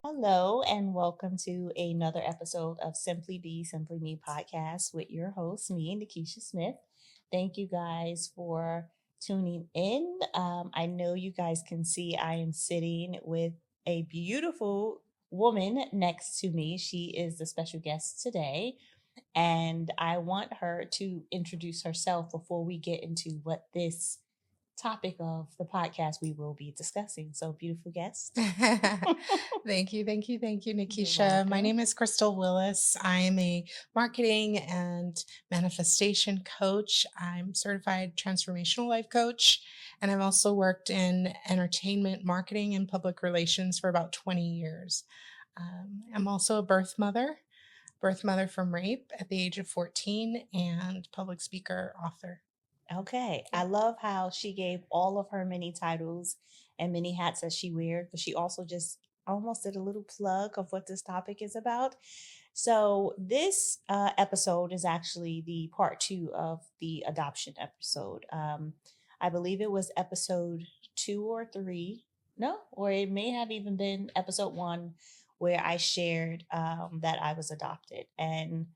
Hello, and welcome to another episode of Simply Be Simply Me podcast with your host, me, Nakeisha Smith. Thank you guys for tuning in. I know you guys can see I am sitting with a beautiful woman next to me. She is the special guest today, and I want her to introduce herself before we get into what this topic of the podcast we will be discussing. So, beautiful guest. Thank you, You're Nakeisha. My welcome. name is Crystal Willis. I am a marketing and manifestation coach. I'm certified transformational life coach, and I've also worked in entertainment marketing and public relations for about 20 years. I'm also a birth mother from rape at the age of 14, and public speaker, author. Okay. Yeah. I love how she gave all of her many titles and many hats that she wears, but she also just almost did a little plug of what this topic is about. So, this episode is actually the part two of the adoption episode. I believe it was episode two or three. No, or it may have even been episode one where I shared that I was adopted. And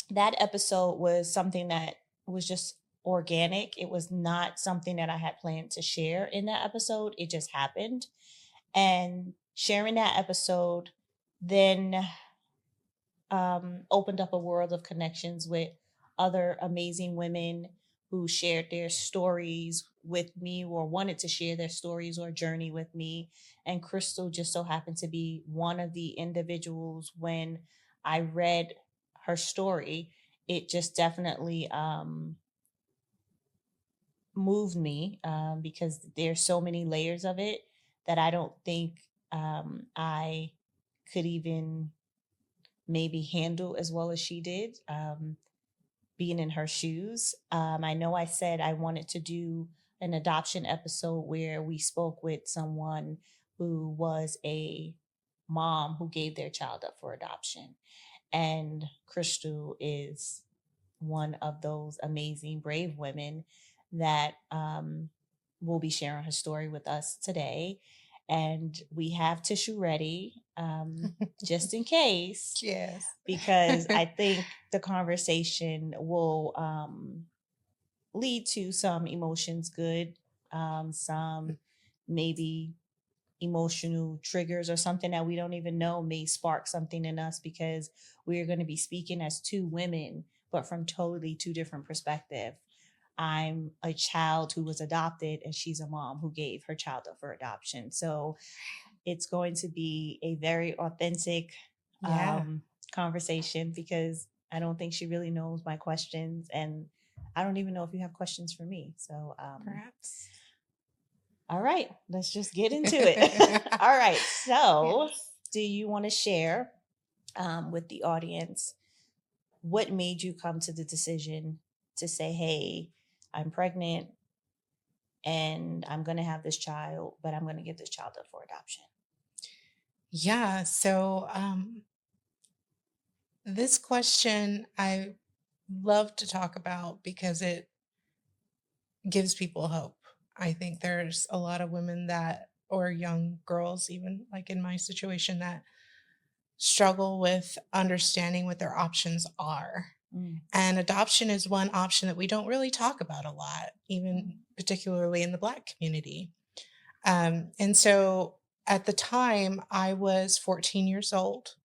that episode was something that was just organic. It was not something that I had planned to share in that episode. It just happened. And sharing that episode then opened up a world of connections with other amazing women who shared their stories with me or wanted to share their stories or journey with me. And Crystal just so happened to be one of the individuals. When I read her story, it just definitely moved me, because there's so many layers of it that I don't think I could even maybe handle as well as she did, being in her shoes. I know I said I wanted to do an adoption episode where we spoke with someone who was a mom who gave their child up for adoption. And Crystal is one of those amazing, brave women that will be sharing her story with us today. And we have tissue ready, just in case, Yes. because I think the conversation will lead to some emotions, good, some maybe emotional triggers or something that we don't even know may spark something in us, because we're going to be speaking as two women, but from totally two different perspectives. I'm a child who was adopted, and she's a mom who gave her child up for adoption. So it's going to be a very authentic Yeah. conversation, because I don't think she really knows my questions, and I don't even know if you have questions for me. So, Perhaps. all right, let's just get into it. All right, so Yes. do you want to share with the audience what made you come to the decision to say, hey, I'm pregnant and I'm going to have this child, but I'm going to give this child up for adoption? Yeah. So this question I love to talk about because it gives people hope. I think there's a lot of women that, or young girls, even like in my situation, that struggle with understanding what their options are. Mm, And adoption is one option that we don't really talk about a lot, even mm, particularly in the Black community. And so at the time, I was 14 years old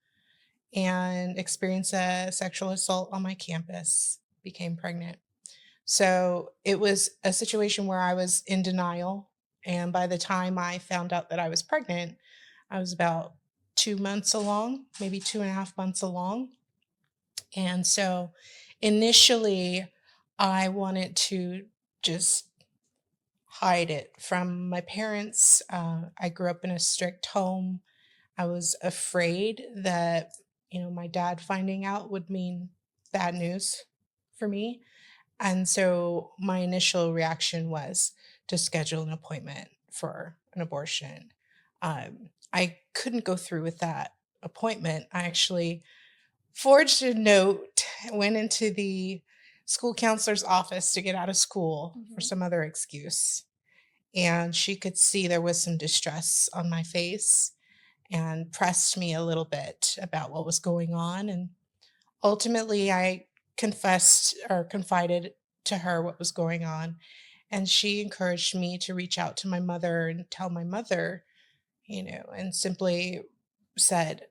and experienced a sexual assault on my campus, became pregnant. So it was a situation where I was in denial. And by the time I found out that I was pregnant, I was about 2 months along, maybe 2.5 months along. And so initially, I wanted to just hide it from my parents. I grew up in a strict home. I was afraid that, my dad finding out would mean bad news for me. And so my initial reaction was to schedule an appointment for an abortion. I couldn't go through with that appointment. I actually forged a note, went into the school counselor's office to get out of school for Mhm. some other excuse. And she could see there was some distress on my face and pressed me a little bit about what was going on. And ultimately, I confessed or confided to her what was going on. And she encouraged me to reach out to my mother and tell my mother, and simply said,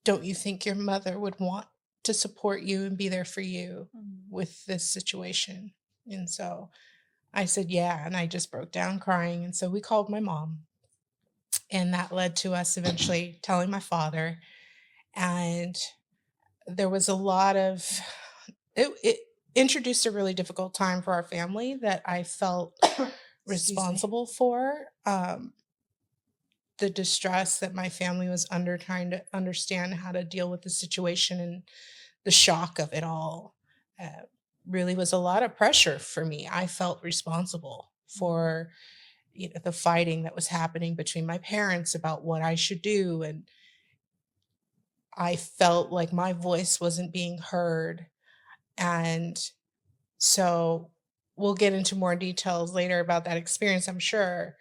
don't you think your mother would want to support you and be there for you Mhm. with this situation? And so I said, yeah. And I just broke down crying. And so we called my mom. And that led to us eventually telling my father. And there was a lot of, it introduced a really difficult time for our family that I felt Excuse me. responsible for. The distress that my family was under, trying to understand how to deal with the situation and the shock of it all, uh, really was a lot of pressure for me. I felt responsible Mhm. for the fighting that was happening between my parents about what I should do, and I felt like my voice wasn't being heard. And so we'll get into more details later about that experience, I'm sure.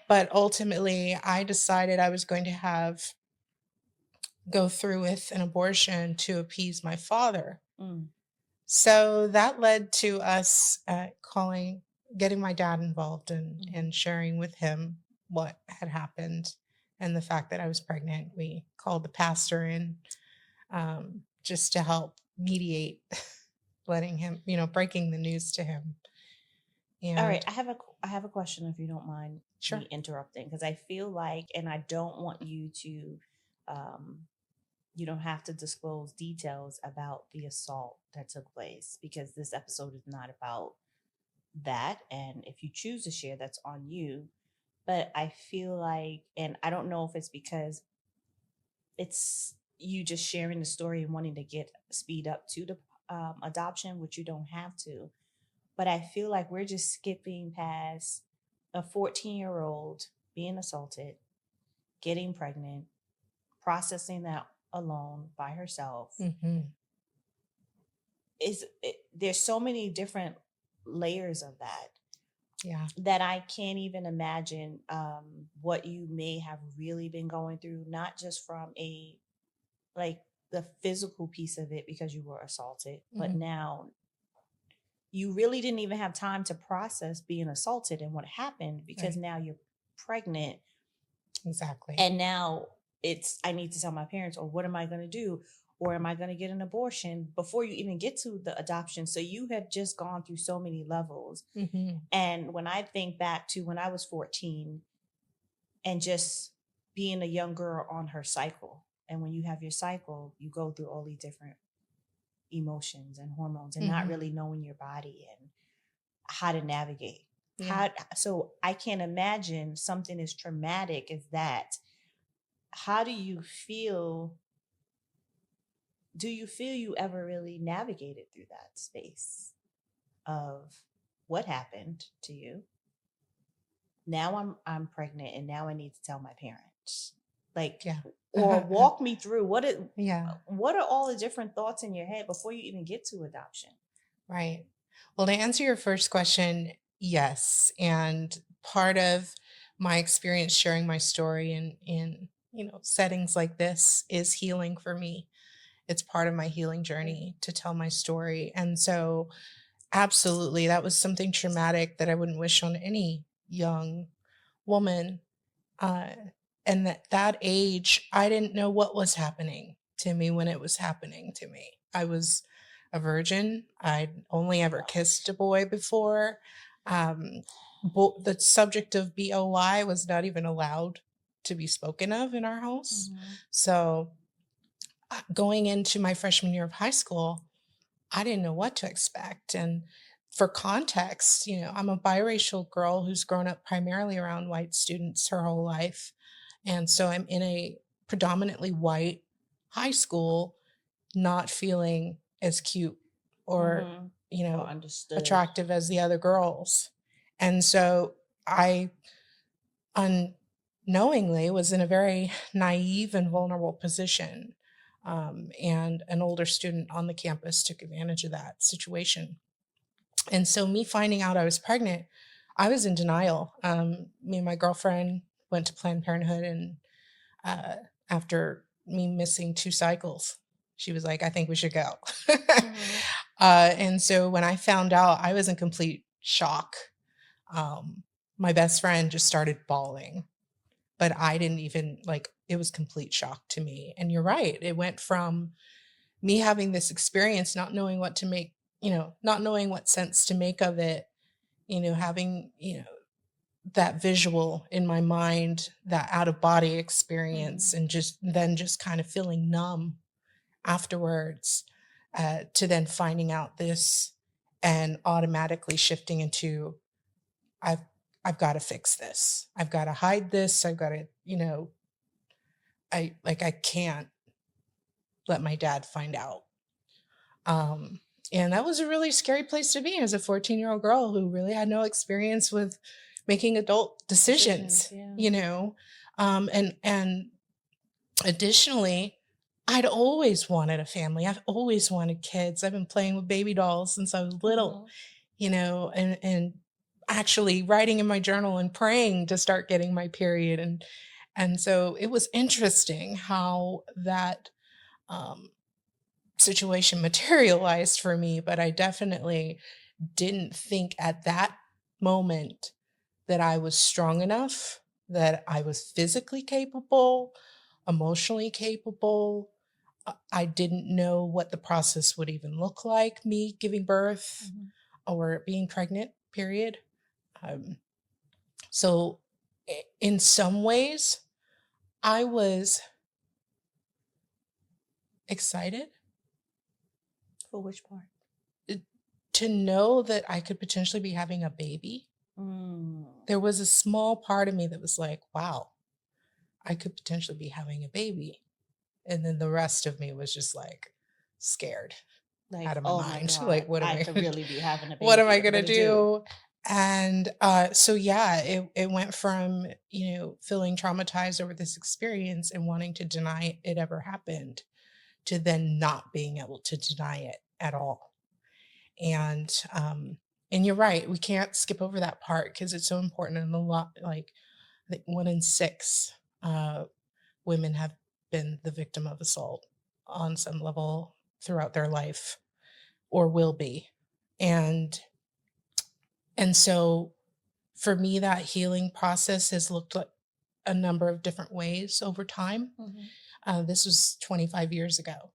But ultimately, I decided I was going to have go through with an abortion to appease my father. Mm. So that led to us getting my dad involved Mhm. and sharing with him what had happened and the fact that I was pregnant. We called the pastor in, just to help mediate, letting him, breaking the news to him. All right, And I have a question if you don't mind sure. me interrupting, because I feel like, and I don't want you to, um, you don't have to disclose details about the assault that took place, because this episode is not about that. And if you choose to share, that's on you. But I feel like, and I don't know if it's because it's you just sharing the story and wanting to get speed up to the adoption, which you don't have to. But I feel like we're just skipping past a 14-year-old being assaulted, getting pregnant, processing that alone by herself. Hmm. There's so many different layers of that Yeah. that I can't even imagine what you may have really been going through, not just from a like the physical piece of it because you were assaulted, but Hmm. now you really didn't even have time to process being assaulted and what happened because Right. now you're pregnant, Exactly. and now it's I need to tell my parents, or what am I going to do, or am I going to get an abortion before you even get to the adoption. So you have just gone through so many levels. Hmm. And when I think back to when I was 14 and just being a young girl on her cycle, and when you have your cycle you go through all these different emotions and hormones and not Hmm. really knowing your body and how to navigate. Yeah. So I can't imagine something as traumatic as that. How do you feel? Do you feel you ever really navigated through that space of what happened to you? Now I'm pregnant and now I need to tell my parents. Like, Yeah. or walk me through Yeah. what are all the different thoughts in your head before you even get to adoption? Right. Well, to answer your first question, yes. And part of my experience sharing my story in settings like this is healing for me. It's part of my healing Good. journey to tell my story. And so absolutely that was something traumatic that I wouldn't wish on any young woman. Uh, and that age, I didn't know what was happening to me when it was happening to me. I was a virgin. I'd only ever kissed a boy before. Um, the subject of BOY was not even allowed to be spoken of in our house. Mm-hmm. So going into my freshman year of high school, I didn't know what to expect. And for context, I'm a biracial girl who's grown up primarily around white students her whole life. And so I'm in a predominantly white high school, not feeling as cute or, Mm-hmm. you Or know, understood. attractive as the other girls. And so I unknowingly was in a very naive and vulnerable position. And an older student on the campus took advantage of that situation. And so, me finding out I was pregnant, I was in denial. Me and my girlfriend went to Planned Parenthood, and uh, after me missing 2 cycles, she was like, "I think we should go." Mm-hmm. And so, when I found out, I was in complete shock. Um, my best friend just started bawling, but I didn't even like, it was complete shock to me. And you're right. It went from me having this experience, not knowing what to make, not knowing what sense to make of it, having, that visual in my mind, that out of body experience, Mm-hmm. and just kind of feeling numb afterwards, to then finding out this and automatically shifting into, I've I've got to fix this. I've got to hide this. I've got to, I can't let my dad find out. Um, and that was a really scary place to be as a 14-year-old girl who really had no experience with making adult Decisions, decisions, yeah. and additionally, I'd always wanted a family. I've always wanted kids. I've been playing with baby dolls since I was little, Mm-hmm. and actually writing in my journal and praying to start getting my period. And so it was interesting how that um, situation materialized for me, but I definitely didn't think at that moment that I was strong enough, that I was physically capable, emotionally capable. I didn't know what the process would even look like, me giving birth Mm-hmm. or being pregnant, period. Um, so, in some ways, I was excited For which part? to know that I could potentially be having a baby. Mm. There was a small part of me that was like, wow, I could potentially be having a baby. And then the rest of me was just like scared Like, out of my oh my mind. Like, God, I could really be having a what am baby. I What am I gonna gonna do? do? And so yeah, it went from, feeling traumatized over this experience and wanting to deny it ever happened, to then not being able to deny it at all. And and you're right, we can't skip over that part because it's so important. And a lot, like, I think 1 in 6 uh, women have been the victim of assault on some level throughout their life, or will be. And and so for me, that healing process has looked like a number of different ways over time. Mm-hmm. This was 25 years ago,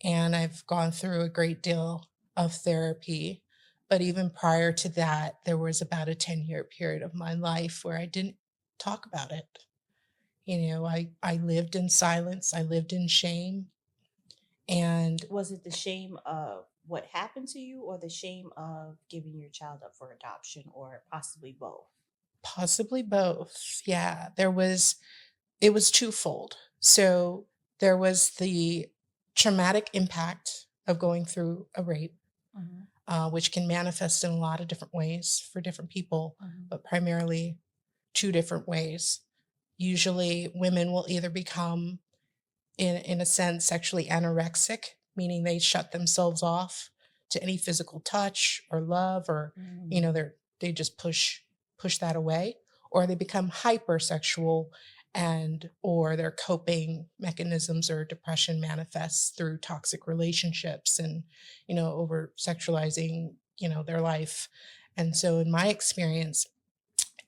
and I've gone through a great deal of therapy. But even prior to that, there was about a 10-year period of my life where I didn't talk about it. I lived in silence, I lived in shame, and Was it the shame of what happened to you, or the shame of giving your child up for adoption, or possibly both? possibly both. Yeah, it was twofold. So there was the traumatic impact of going through a rape, Mm-hmm. which can manifest in a lot of different ways for different people, Mm-hmm. but primarily 2 different ways. Usually, women will either become, in a sense, sexually anorexic, meaning they shut themselves off to any physical touch or love, or Mm-hmm. they just push that away, or they become hypersexual, and or their coping mechanisms or depression manifests through toxic relationships and over sexualizing their life. And so in my experience,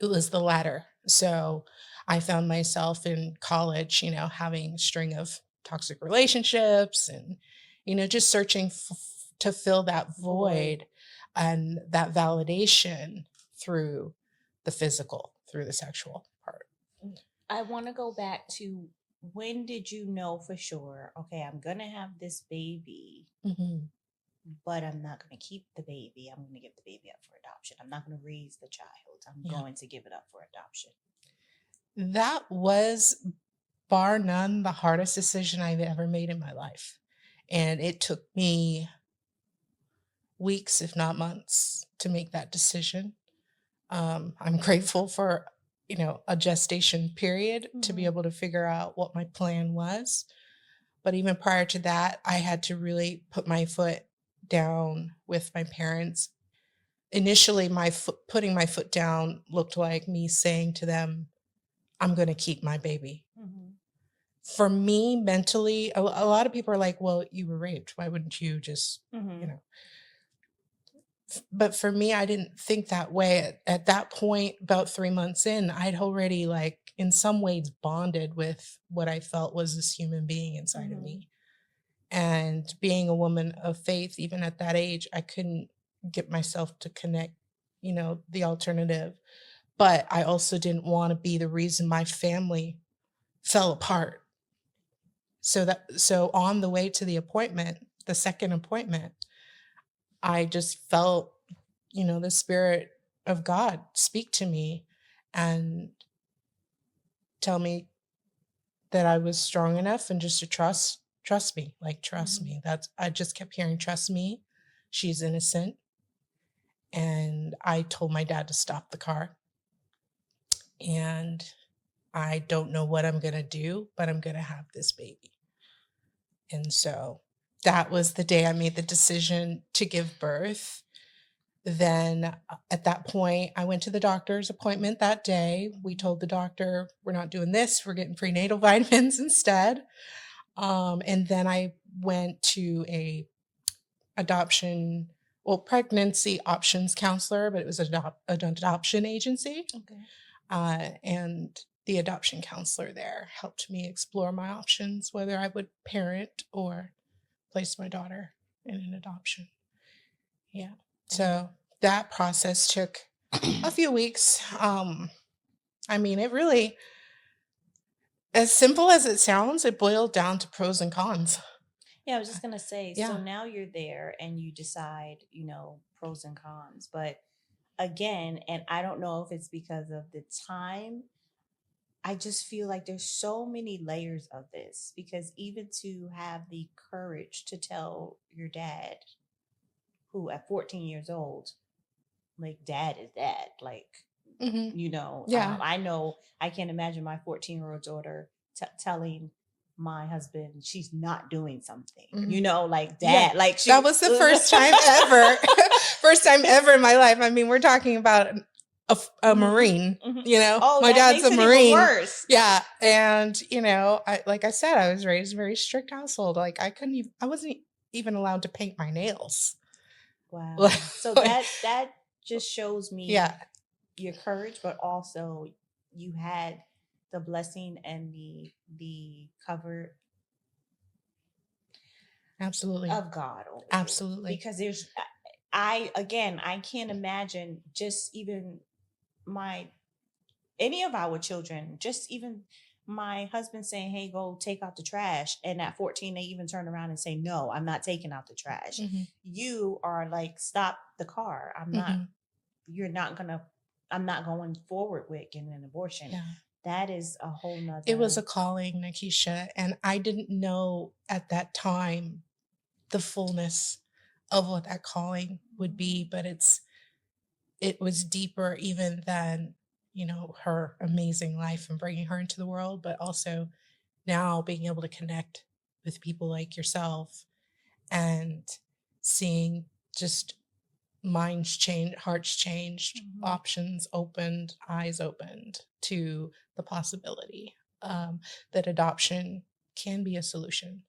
it was the latter. So I found myself in college, having a string of toxic relationships, and, just searching to fill that Void. void and that validation through the physical, through the sexual part. I want to go back to, when did you know for sure, okay, I'm going to have this baby, Mhm. but I'm not going to keep the baby. I'm going to give the baby up for adoption. I'm not going to raise the child. I'm Yeah. going to give it up for adoption. That was, bar none, the hardest decision I've ever made in my life. And it took me weeks, if not months, to make that decision. I'm grateful for, a gestation period to be Mm-hmm. able to figure out what my plan was. But even prior to that, I had to really put my foot down with my parents. Initially, putting my foot down looked like me saying to them, I'm going to keep my baby. Mm-hmm. For me, mentally, a lot of people are like, well, you were raped. Why wouldn't you just, Mm-hmm. you know? But for me, I didn't think that way. At that point, about 3 months in, I'd already, like, in some ways bonded with what I felt was this human being inside of Mm-hmm. me. And being a woman of faith, even at that age, I couldn't get myself to connect, the alternative. But I also didn't want to be the reason my family fell apart. So on the way to the appointment, the second appointment, I just felt, the spirit of God speak to me and tell me that I was strong enough and just to trust me, like trust Mm-hmm. me. I just kept hearing trust me. She's innocent. And I told my dad to stop the car. And I don't know what I'm going to do, but I'm going to have this baby. And so that was the day I made the decision to give birth. Then at that point, I went to the doctor's appointment that day. We told the doctor, we're not doing this. We're getting prenatal vitamins instead. And then I went to a pregnancy options counselor, but it was an adoption agency. Okay. And the adoption counselor there helped me explore my options, whether I would parent or place my daughter in an adoption. Yeah. So that process took a few weeks. It really, as simple as it sounds, it boiled down to pros and cons. Yeah, I was just gonna say, so Yeah. now you're there and you decide, pros and cons. But again, and I don't know if it's because of the time, I just feel like there's so many layers of this because even to have the courage to tell your dad, who at 14 years old, like dad is dad, like, Mm-hmm. Yeah. I know I can't imagine my 14-year-old daughter telling my husband she's not doing something, Mm-hmm. like dad, Yeah. like she, That was the first time ever, first time ever in my life. We're talking about a Mhm, Marine, mhm. Oh, my that dad's makes a it even Marine. worse. Yeah. And, like I said, I was raised in a very strict household. Like I wasn't even allowed to paint my nails. Wow. So Like, that just shows me yeah, your courage, but also you had the blessing and the cover absolutely. of God over you. Absolutely. Because I can't imagine just even my any of our children, just even my husband saying, "Hey, go take out the trash," and at 14 they even turn around and say, "No, I'm not taking out the trash." Mm-hmm. You are like, "Stop the car. Mm-hmm. You're not gonna I'm not going forward with getting an abortion." Yeah. That is a whole nother. It was a calling, Nakeisha, and I didn't know at that time the fullness of what that calling would be, but it was deeper even than, her amazing life and bringing her into the world, but also now being able to connect with people like yourself and seeing just minds change, hearts changed, options opened, eyes opened to the possibility that adoption can be a solution.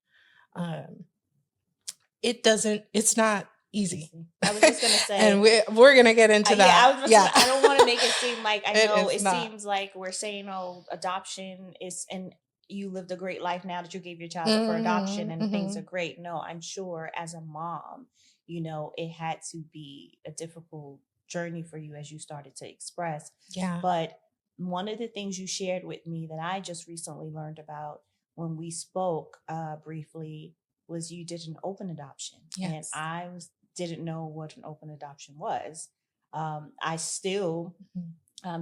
It's not easy. I was just gonna say, and we're gonna get into that. Yeah, I was just I don't want to make it seem like I know it not. seems like we're saying, oh, adoption is, and you lived a great life now that you gave your child up for adoption and things are great. No, I'm sure as a mom, it had to be a difficult journey for you as you started to express. Yeah. But one of the things you shared with me that I just recently learned about when we spoke briefly was you did an open adoption. Yes. And didn't know what an open adoption was. I still,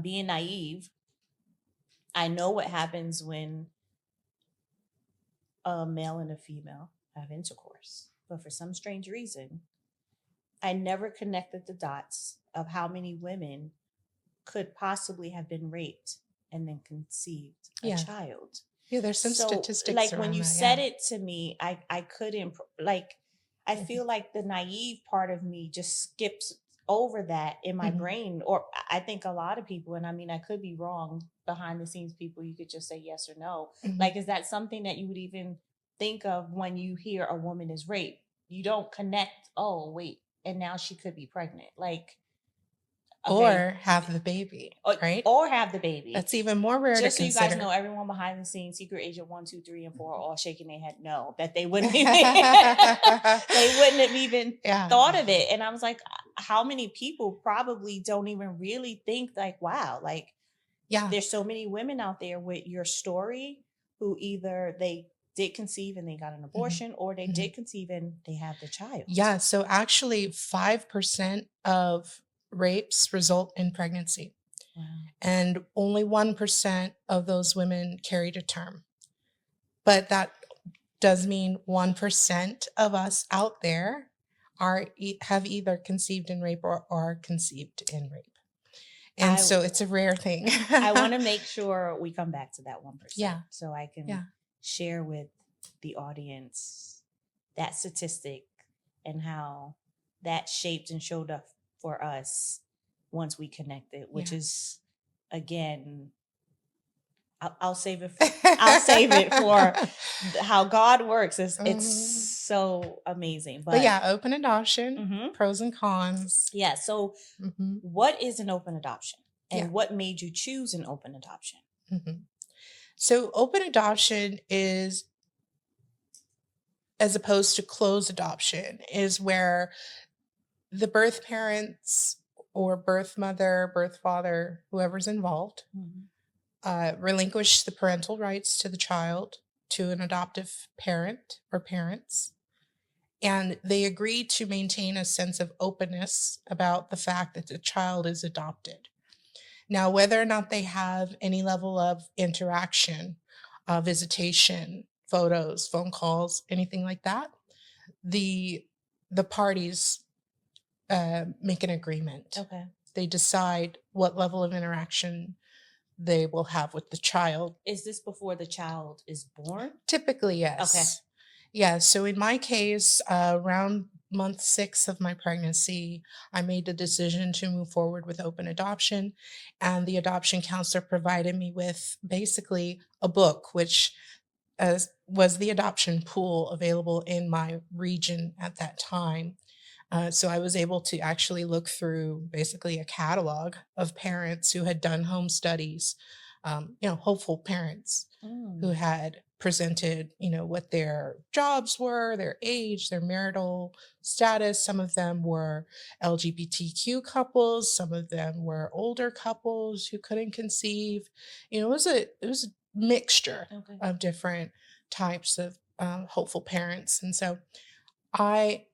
being naive, I know what happens when a male and a female have intercourse. But for some strange reason, I never connected the dots of how many women could possibly have been raped and then conceived a child. Yeah, there's some So, statistics like when around you that, said yeah. it to me, I couldn't like. I Mhm, feel like the naive part of me just skips over that in my mhm, brain, or I think a lot of people, and I mean, I could be wrong. Behind the scenes, people, you could just say yes or no. mhm. Like, is that something that you would even think of when you hear a woman is raped? You don't connect. Oh, wait, and now she could be pregnant. Like, okay, Or have the baby, or, right? or have the baby. That's even more rare to Just so you guys know, consider. everyone behind the scenes, Secret Agent 1, 2, 3, and 4 are all shaking their head no, that they wouldn't even they wouldn't have even Yeah. thought of it. And I was like, how many people probably don't even really think like, wow, like Yeah. there's so many women out there with your story who either they did conceive and they got an Mhm, abortion, or they mhm. did conceive and they have the child. Yeah, so actually 5% of rapes result in pregnancy, Wow. and only 1% of those women carry to term. But that does mean 1% of us out there have either conceived in rape or are conceived in rape. And I so it's a rare thing. I want to make sure we come back to that 1% Yeah, so I can yeah, share with the audience that statistic and how that shaped and showed up for us once we connected, which yeah. is again, I'll save it. I'll save it for how God works. It's Mhm. so amazing. But But yeah, open adoption, mhm. pros and cons. Yeah. So, Mhm. what is an open adoption, Yeah. and what made you choose an open adoption? Mhm. So open adoption is, as opposed to closed adoption, is where the birth parents or birth mother, birth father, whoever's involved, Mhm. relinquish the parental rights to the child to an adoptive parent or parents. And they agree to maintain a sense of openness about the fact that the child is adopted. Now, whether or not they have any level of interaction, visitation, photos, phone calls, anything like that, the the parties make an agreement. Okay. They decide what level of interaction they will have with the child. Is this before the child is born? Typically, Okay. yes. Yeah. So in my case, around month 6 of my pregnancy, I made the decision to move forward with open adoption. And the adoption counselor provided me with basically a book, which was the adoption pool available in my region at that time. So I was able to actually look through basically a catalog of parents who had done home studies, hopeful parents who Mm. had presented, what their jobs were, their age, their marital status. Some of them were LGBTQ couples, some of them were older couples who couldn't conceive. It was a mixture Okay. of different types of hopeful parents, and so I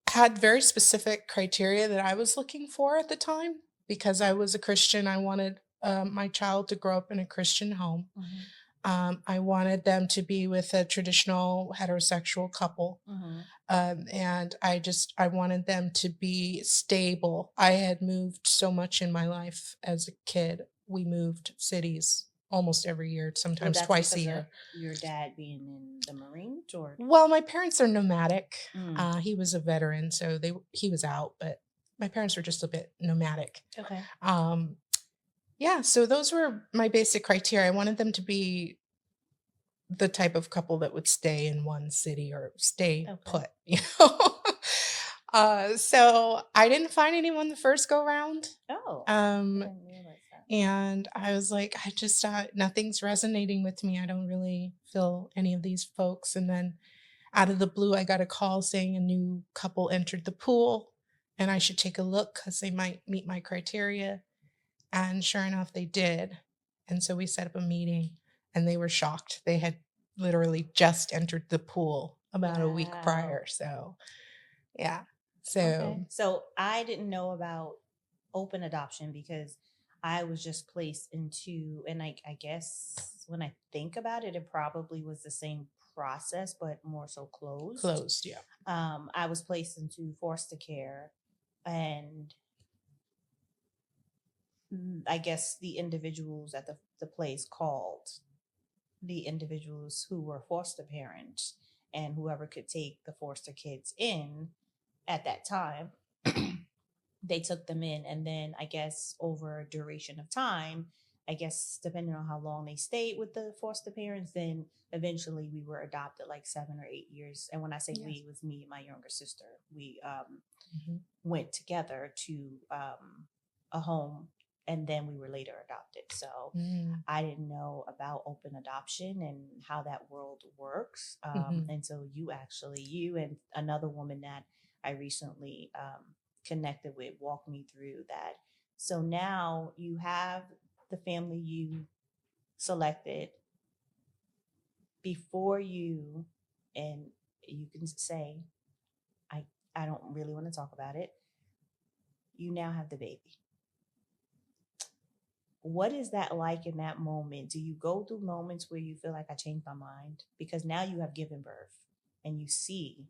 had very specific criteria that I was looking for at the time because I was a Christian. I wanted my child to grow up in a Christian home. Mhm. I wanted them to be with a traditional heterosexual couple. Mhm. And I wanted them to be stable. I had moved so much in my life as a kid. We moved cities almost every year, Well, sometimes that's twice a because of year. your dad being in the Marines, or Well, my parents are nomadic. mm. He was a veteran, so he was out, but my parents were just a bit nomadic. Okay. Um, yeah, so those were my basic criteria. I wanted them to be the type of couple that would stay in one city or stay Okay. put, you know. So I didn't find anyone the first go round. Oh, I Um, didn't realize that. and I was like, I just nothing's resonating with me. I don't really feel any of these folks. And then out of the blue, I got a call saying a new couple entered the pool and I should take a look because they might meet my criteria. And sure enough, they did. And so we set up a meeting and they were shocked. They had literally just entered the pool about a week Wow. prior. So, yeah. Okay. So, So I didn't know about open adoption because I was just placed into, and I guess when I think about it, it probably was the same process, but more so closed. closed. Yeah. I was placed into foster care, and I guess the individuals at the place called the individuals who were foster parents and whoever could take the foster kids in at that time, they took them in. And then I guess over a duration of time, I guess depending on how long they stayed with the foster parents, then eventually we were adopted like 7 or 8 years. And when I say we, Yes. it was me and my younger sister. We Mhm. went together to a home, and then we were later adopted. So Mm. I didn't know about open adoption and how that world works Mhm. until you and another woman that I recently connected with walked me through that. So now you have the family you selected before you, and you can say, I, I don't really want to talk about it. You now have the baby. What is that like in that moment? Do you go through moments where you feel like I changed my mind? Because now you have given birth and you see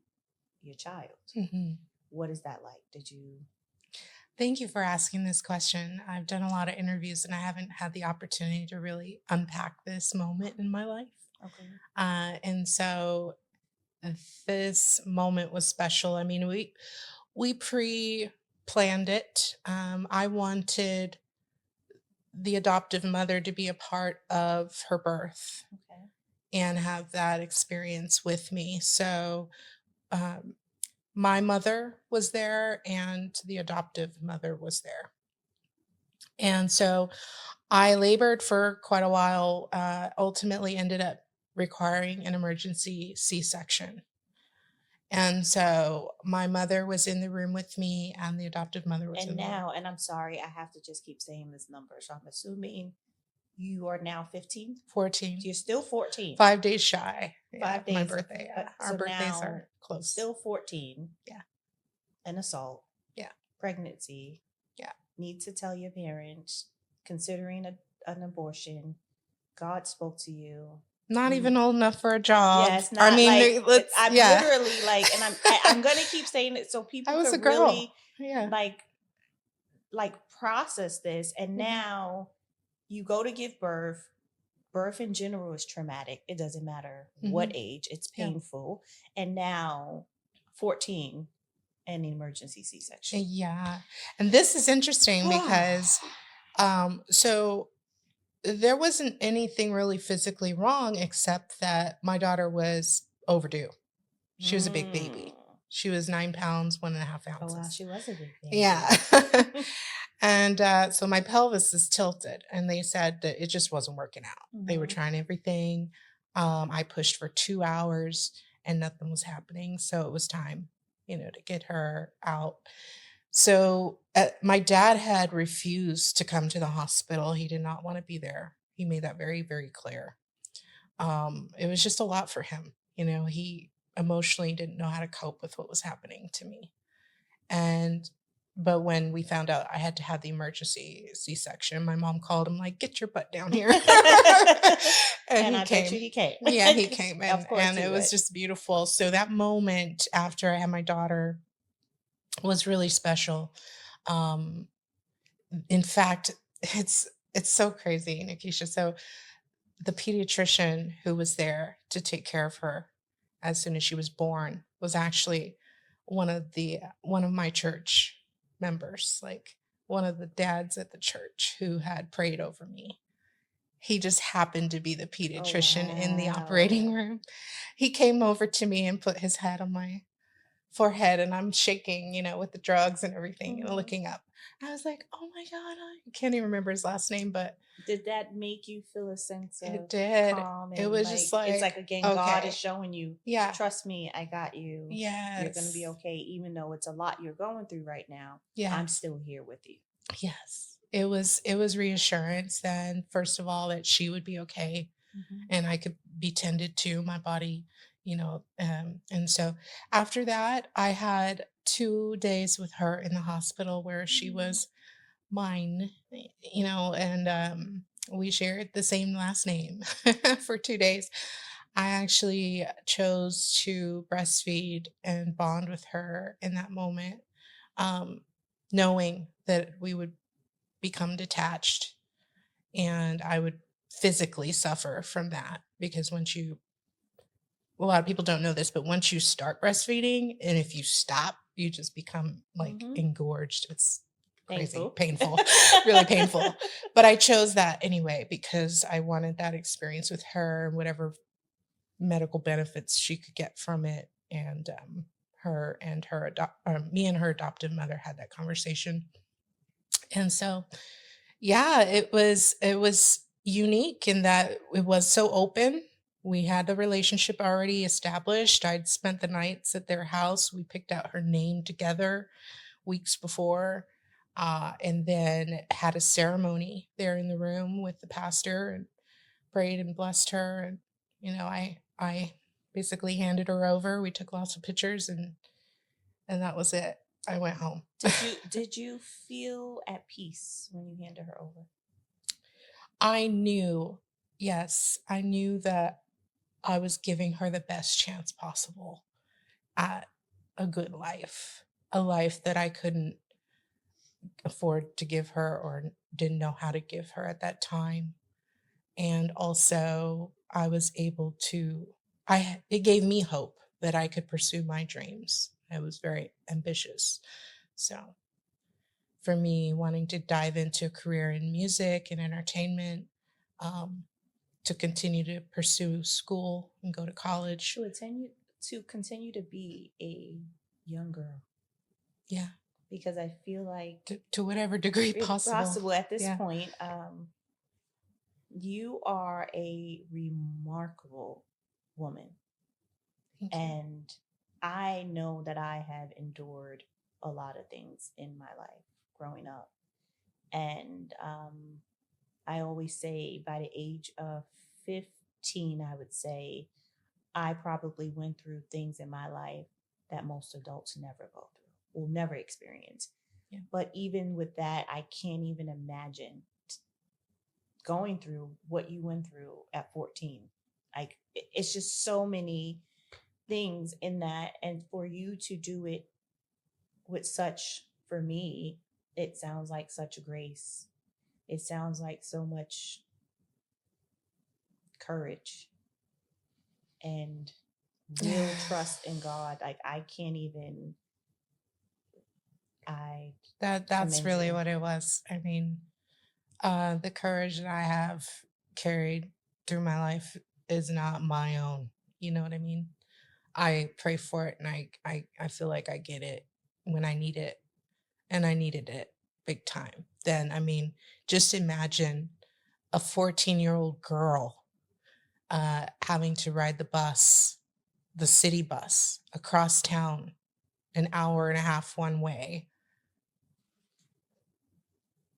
your child. Mhm. What is that like? Did you? Thank you for asking this question. I've done a lot of interviews and I haven't had the opportunity to really unpack this moment in my life. Okay. And so this moment was special. I mean, we pre-planned it. I wanted the adoptive mother to be a part of her birth Okay. and have that experience with me. So um, my mother was there and the adoptive mother was there. And so I labored for quite a while, ultimately ended up requiring an emergency C section. And so my mother was in the room with me, and the adoptive mother was And in the room. now, and I'm sorry, I have to just keep saying this number. So I'm assuming you are now 15. 14. So you're still 14. 5 days shy. Yeah, 5 my days. birthday. Yeah. Our So birthdays now, are close. still 14. Yeah. An assault. Yeah. Pregnancy. Yeah. Need to tell your parents, considering an abortion. God spoke to you. Not even old enough for a job. Yeah, it's I not mean, like I'm yeah. literally like, and I'm gonna keep saying it so people I was a could girl. really Yeah. like process this. And Mhm. now you go to give birth. Birth in general is traumatic. It doesn't matter what Mhm. age, it's Yeah. painful. And now 14, an emergency C-section. Yeah. And this is interesting because so there wasn't anything really physically wrong except that my daughter was overdue. She was a big baby. She was 9 pounds, 1.5 Oh wow, ounces. she was a big baby. Yeah. And so my pelvis is tilted, and they said that it just wasn't working out. They were Mhm. trying everything. I pushed for 2 hours and nothing was happening. So it was time, to get her out. So my dad had refused to come to the hospital. He did not want to be there. He made that very, very clear. It was just a lot for him. He emotionally didn't know how to cope with what was happening to me. And but when we found out I had to have the emergency C-section, my mom called him like, "Get your butt down here." And he I came. bet you he came. Yeah, he came, Of and course and he it was would. just beautiful. So that moment after I had my daughter was really special. Um, in fact, it's so crazy, Nakeisha. So the pediatrician who was there to take care of her as soon as she was born was actually one of my church members, like one of the dads at the church who had prayed over me. He just happened to be the Oh pediatrician in the operating wow. room. He came over to me and put his head on my forehead, and I'm shaking, with the drugs and everything, and Mhm. looking up. I was like, "Oh my God," I can't even remember his last name, but Did that make you feel a sense it of did. calm It and was just like it's like like, again God is okay, showing you, yeah, trust me, I got you. You're gonna be yes, okay, even though it's a lot you're going through right now. I'm yes, still here with you. yes. It was reassurance then, first of all, that she would be okay Mhm. and I could be tended to, my body, and so after that, I had 2 days with her in the hospital where she Mhm. was mine, and we shared the same last name for 2 days. I actually chose to breastfeed and bond with her in that moment, um, knowing that we would become detached and I would physically suffer from that because once you a lot of people don't know this, but once you start breastfeeding and if you stop, you just become like Hmm. engorged. It's crazy, Painful. painful, really painful. But I chose that anyway because I wanted that experience with her and whatever medical benefits she could get from it. And me and her adoptive mother had that conversation. And so, yeah, it was unique in that it was so open. We had the relationship already established. I'd spent the nights at their house. We picked out her name together weeks before, and then had a ceremony there in the room with the pastor and prayed and blessed her. And I basically handed her over. We took lots of pictures, and that was it. I went home. Did you feel at peace when you handed her over? I knew, yes, I knew that I was giving her the best chance possible at a good life, a life that I couldn't afford to give her or didn't know how to give her at that time. And also, I was able to, it gave me hope that I could pursue my dreams. I was very ambitious. So, for me, wanting to dive into a career in music and entertainment, um, to continue to pursue school and go to college. To continue to be a young girl, Yeah, because I feel like to whatever degree if possible. possible at this Yeah, point, you are a remarkable woman. thank you. And I know that I have endured a lot of things in my life growing up. And I always say by the age of 15, I would say I probably went through things in my life that most adults never go through, will never experience. Yeah. But even with that, I can't even imagine going through what you went through at 14. Like, it's just so many things in that. And for you to do it with such, for me, it sounds like such a grace. It sounds like so much courage and real trust in God. Like, I can't even, I That's commend really you. what it was. I mean, the courage that I have carried through my life is not my own. You know what I mean? I pray for it, and I feel like I get it when I need it, and I needed it big time. Then I mean, just imagine a 14-year-old girl having to ride the city bus across town, an hour and a half one way,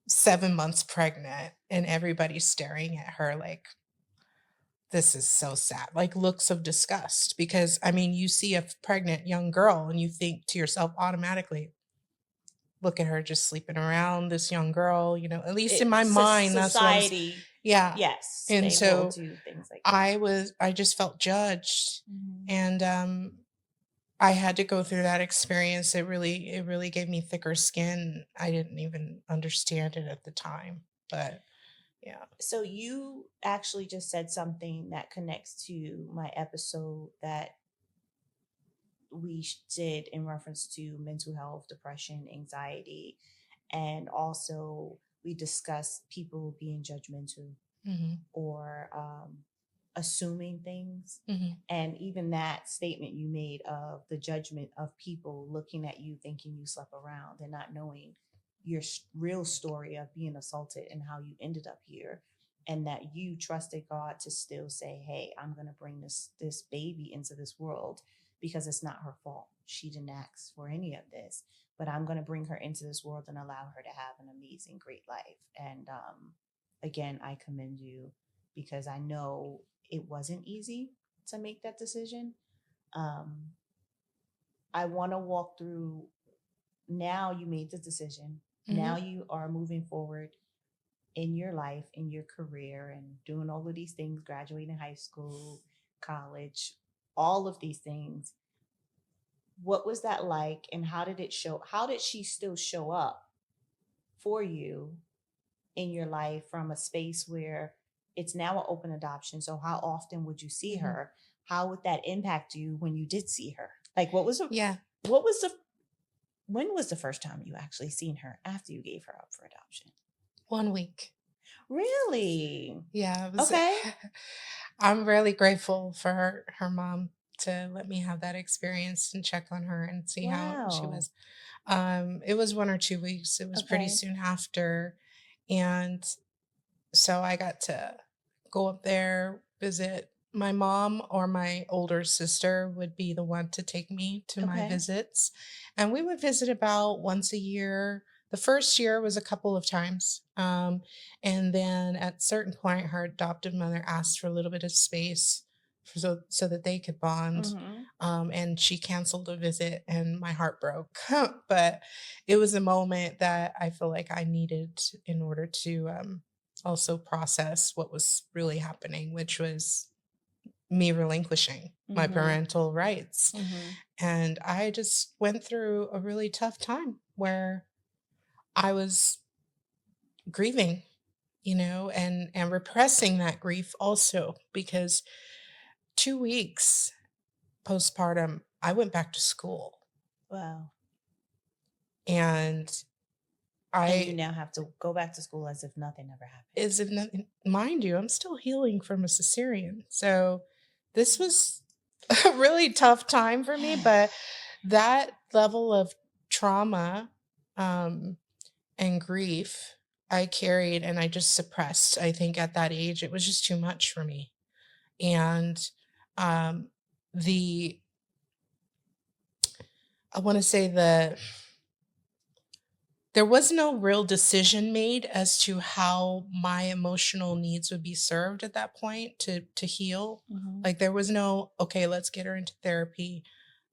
7 months pregnant, and everybody's staring at her like, this is so sad, like looks of disgust. Because, I mean, you see a pregnant young girl and you think to yourself automatically, look at her just sleeping around, this young girl, at least in my mind, that's what I was, Society, yeah. yes, And they will so do things like that. I just felt judged. Mhm. And I had to go through that experience. It really gave me thicker skin. I didn't even understand it at the time, but yeah. So you actually just said something that connects to my episode that we did in reference to mental health, depression, anxiety, and also we discussed people being judgmental Mhm. or assuming things. Mhm. And even that statement you made of the judgment of people looking at you thinking you slept around and not knowing your real story of being assaulted and how you ended up here, and that you trusted God to still say, hey, I'm going to bring this baby into this world because it's not her fault. She didn't ask for any of this, but I'm going to bring her into this world and allow her to have an amazing, great life. And again, I commend you because I know it wasn't easy to make that decision. Um, I want to walk through, now you made the decision. Now Mhm. you are moving forward in your life, in your career, and doing all of these things, graduating high school, college, all of these things. What was that like, and how did it show? How did she still show up for you in your life from a space where it's now an open adoption. So how often would you see Mhm. her? How would that impact you when you did see her? Like, Yeah. what was the, when was the first time you actually seen her after you gave her up for adoption? 1 week. Really? Yeah, it was Okay. I'm really grateful for her mom to let me have that experience and check on her and see how she Wow. was. It was 1 or 2 weeks. It was pretty Okay. soon after, and so I got to go up there, visit. My mom or my older sister would be the one to take me to my Okay. visits, and we would visit about once a year. The first year was a couple of times, and then at certain point, her adoptive mother asked for a little bit of space so that they could bond, Mm-hmm. and she canceled a visit, and my heart broke. But it was a moment that I feel like I needed in order to also process what was really happening, which was me relinquishing my Mm-hmm. parental rights. Mm-hmm. And I just went through a really tough time where I was grieving, and repressing that grief also because 2 weeks postpartum, I went back to school Wow. and And you I now have to go back to school as if nothing ever happened. is if nothing, mind you, I'm still healing from a cesarean. So this was a really tough time for me, but that level of trauma um, and grief I carried and I just suppressed. I think at that age, it was just too much for me. And um, the, I want to say there was no real decision made as to how my emotional needs would be served at that point to heal. Mm-hmm. Like there was no, okay, let's get her into therapy.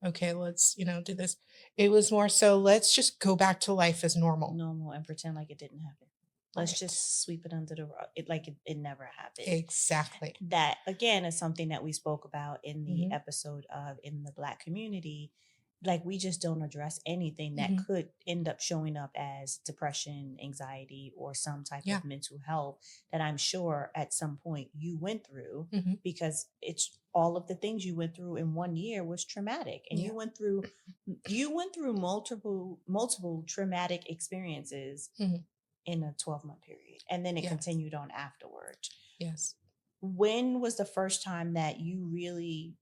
Okay, let's, do this. It was more so let's just go back to life as normal. Normal and pretend like it didn't happen. Let's Right. just sweep it under the rug. It never happened. Exactly. That again is something that we spoke about in the Hmm. episode of in the Black community. Like we just don't address anything that Hmm. could end up showing up as depression, anxiety, or some type Yeah. of mental health that I'm sure at some point you went through, Hmm. because it's all of the things you went through in 1 year was traumatic, and Yeah. you went through multiple traumatic experiences Hmm. in a 12-month period, and then it Yes. continued on afterwards. Yes. When was the first time that you really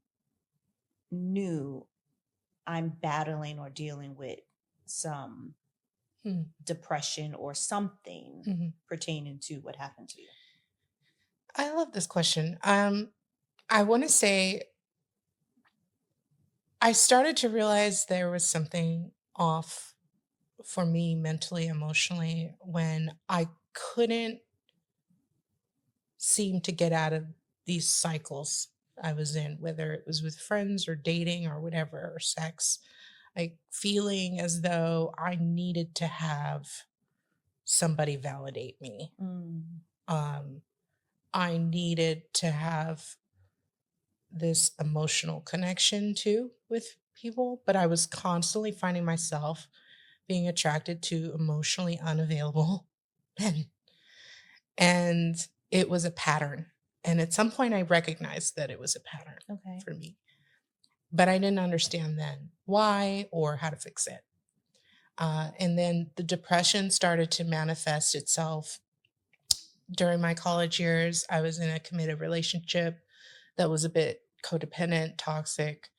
knew I'm battling or dealing with some Hmm. depression or something Hmm. pertaining to what happened to you? I love this question. I want to say I started to realize there was something off for me mentally, emotionally, when I couldn't seem to get out of these cycles I was in, whether it was with friends or dating or whatever, or sex, like feeling as though I needed to have somebody validate me. Mm. Um, I needed to have this emotional connection too with people, but I was constantly finding myself being attracted to emotionally unavailable men. And it was a pattern. And at some point, I recognized that it was a pattern Okay. for me, but I didn't understand then why or how to fix it. And then the depression started to manifest itself during my college years. I was in a committed relationship that was a bit codependent, toxic,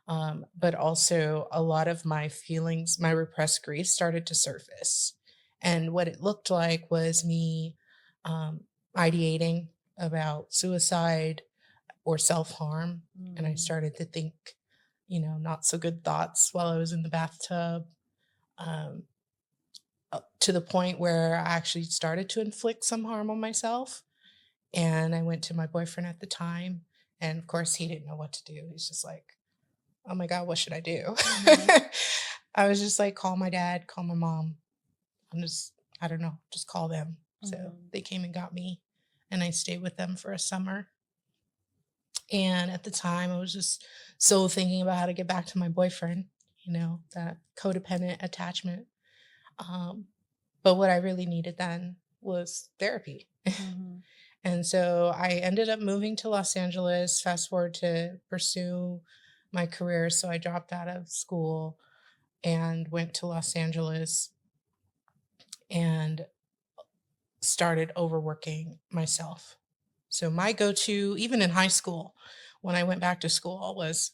but also a lot of my feelings, my repressed grief started to surface. And what it looked like was me um, ideating about suicide or self harm. And I Mm. started to think, not so good thoughts while I was in the bathtub, um, to the point where I actually started to inflict some harm on myself. And I went to my boyfriend at the time. And of course, he didn't know what to do. He's just like, oh my God, what should I do? Mm-hmm. I was just like, call my dad, call my mom. I don't know, just call them. So Mm-hmm. they came and got me, and I stayed with them for a summer. And at the time, I was just so thinking about how to get back to my boyfriend, that codependent attachment. Um, but what I really needed then was therapy. Mm-hmm. And so I ended up moving to Los Angeles, fast forward to pursue my career. So I dropped out of school and went to Los Angeles and started overworking myself. So my go-to, even in high school, when I went back to school, was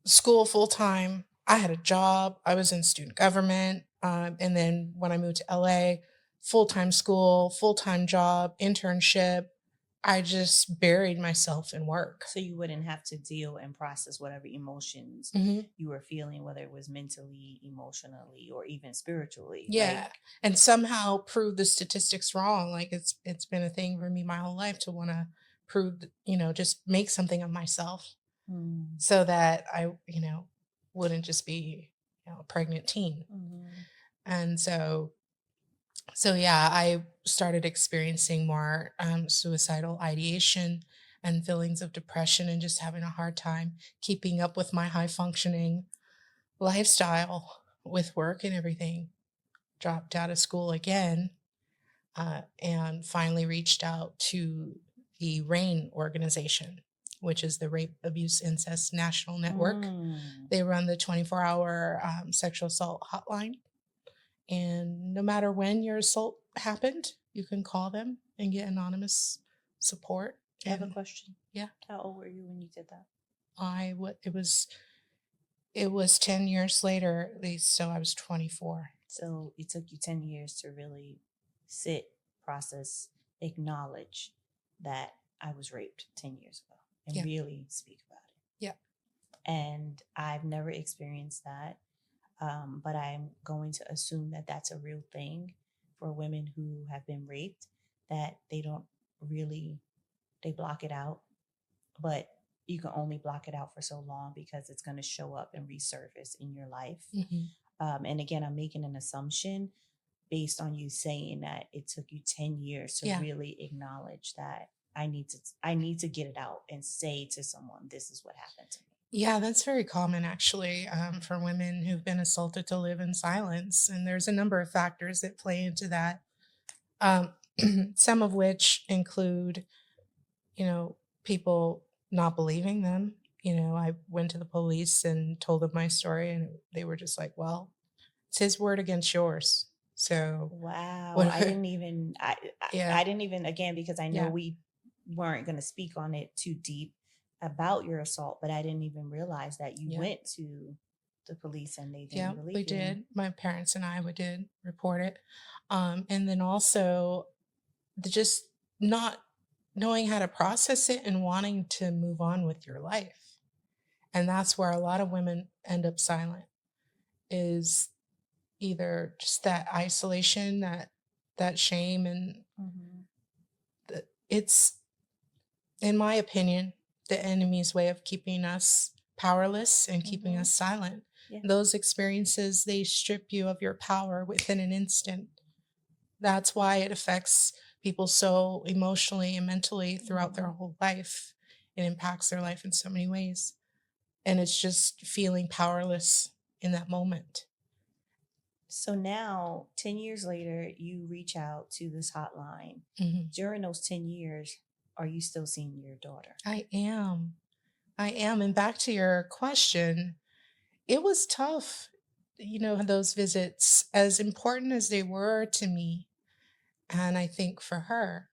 school full time. I had a job. I was in student government. And then when I moved to LA, full time school, full time job, internship. I just buried myself in work. So you wouldn't have to deal and process whatever emotions Mhm. you were feeling, whether it was mentally, emotionally, or even spiritually. Yeah. And somehow prove the statistics wrong. Like it's been a thing for me my whole life to want to prove, just make something of myself Mm. so that I, wouldn't just be, a pregnant teen. Mhm. And so yeah, I started experiencing more suicidal ideation and feelings of depression and just having a hard time keeping up with my high functioning lifestyle with work and everything. Dropped out of school again, and finally reached out to the RAIN organization, which is the Rape, Abuse, Incest National Network. Mm. They run the 24-hour sexual assault hotline. And no matter when your assault happened, you can call them and get anonymous support. I have a And question. yeah, How old were you when you did that? it was 10 years later, at least, so I was 24. So it took you 10 years to really sit, process, acknowledge that I was raped 10 years ago and Yeah. really speak about it. Yeah. And I've never experienced that. But I'm going to assume that that's a real thing for women who have been raped, that they don't really, they block it out, but you can only block it out for so long because it's going to show up and resurface in your life. And again, I'm making an assumption based on you saying that it took you 10 years to Yeah. really acknowledge that I need to get it out and say to someone, this is what happened to me. Yeah, that's very common actually, for women who've been assaulted to live in silence. And there's a number of factors that play into that. Um, some of which include, people not believing them. I went to the police and told them my story, and they were just like, well, it's his word against yours. So, Wow, what, I didn't even yeah, I didn't even, again, because I know yeah, we weren't going to speak on it too deep about your assault, but I didn't even realize that you yeah, went to the police and they yeah, didn't we believe you. did. My parents and we did report it. And then also just not knowing how to process it and wanting to move on with your life. And that's where a lot of women end up silent, is either just that isolation, that shame, and Mm-hmm. it's, in my opinion, the enemy's way of keeping us powerless and keeping Mm-hmm. us silent. Yeah. Those experiences, they strip you of your power within an instant. That's why it affects people so emotionally and mentally throughout their Mhm. whole life. It impacts their life in so many ways. And it's just feeling powerless in that moment. So now, 10 years later, you reach out to this hotline. Mhm. During those 10 years, are you still seeing your daughter? I am. I am. And back to your question, it was tough, those visits, as important as they were to me. And I think for her,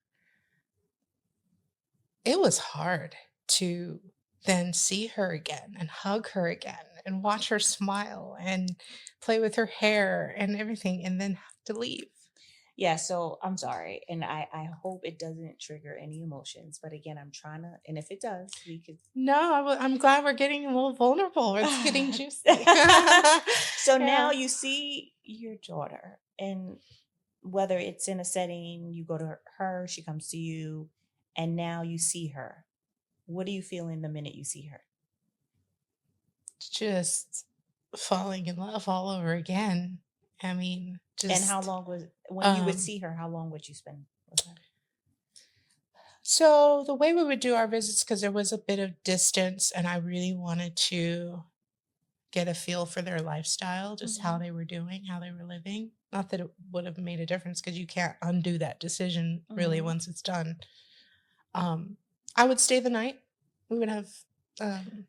it was hard to then see her again and hug her again and watch her smile and play with her hair and everything, and then have to leave. Yeah, so I'm sorry. And I hope it doesn't trigger any emotions. But again, I'm trying to, and if it does, we could. No, I'm glad we're getting a little vulnerable. It's getting juicy. So now Yeah. you see your daughter, and whether it's in a setting, you go to her, she comes to you, and now you see her. What do you feel in the minute you see her? Just falling in love all over again. I mean, And how just long was, when you would um see her, how long would you spend with her? so the way we would do our visits, because there was a bit of distance and I really wanted to get a feel for their lifestyle, just how Mhm. they were doing, how they were living. Not that it would have made a difference because you can't undo that decision really Mhm. once it's done. Um, I would stay the night. We would have,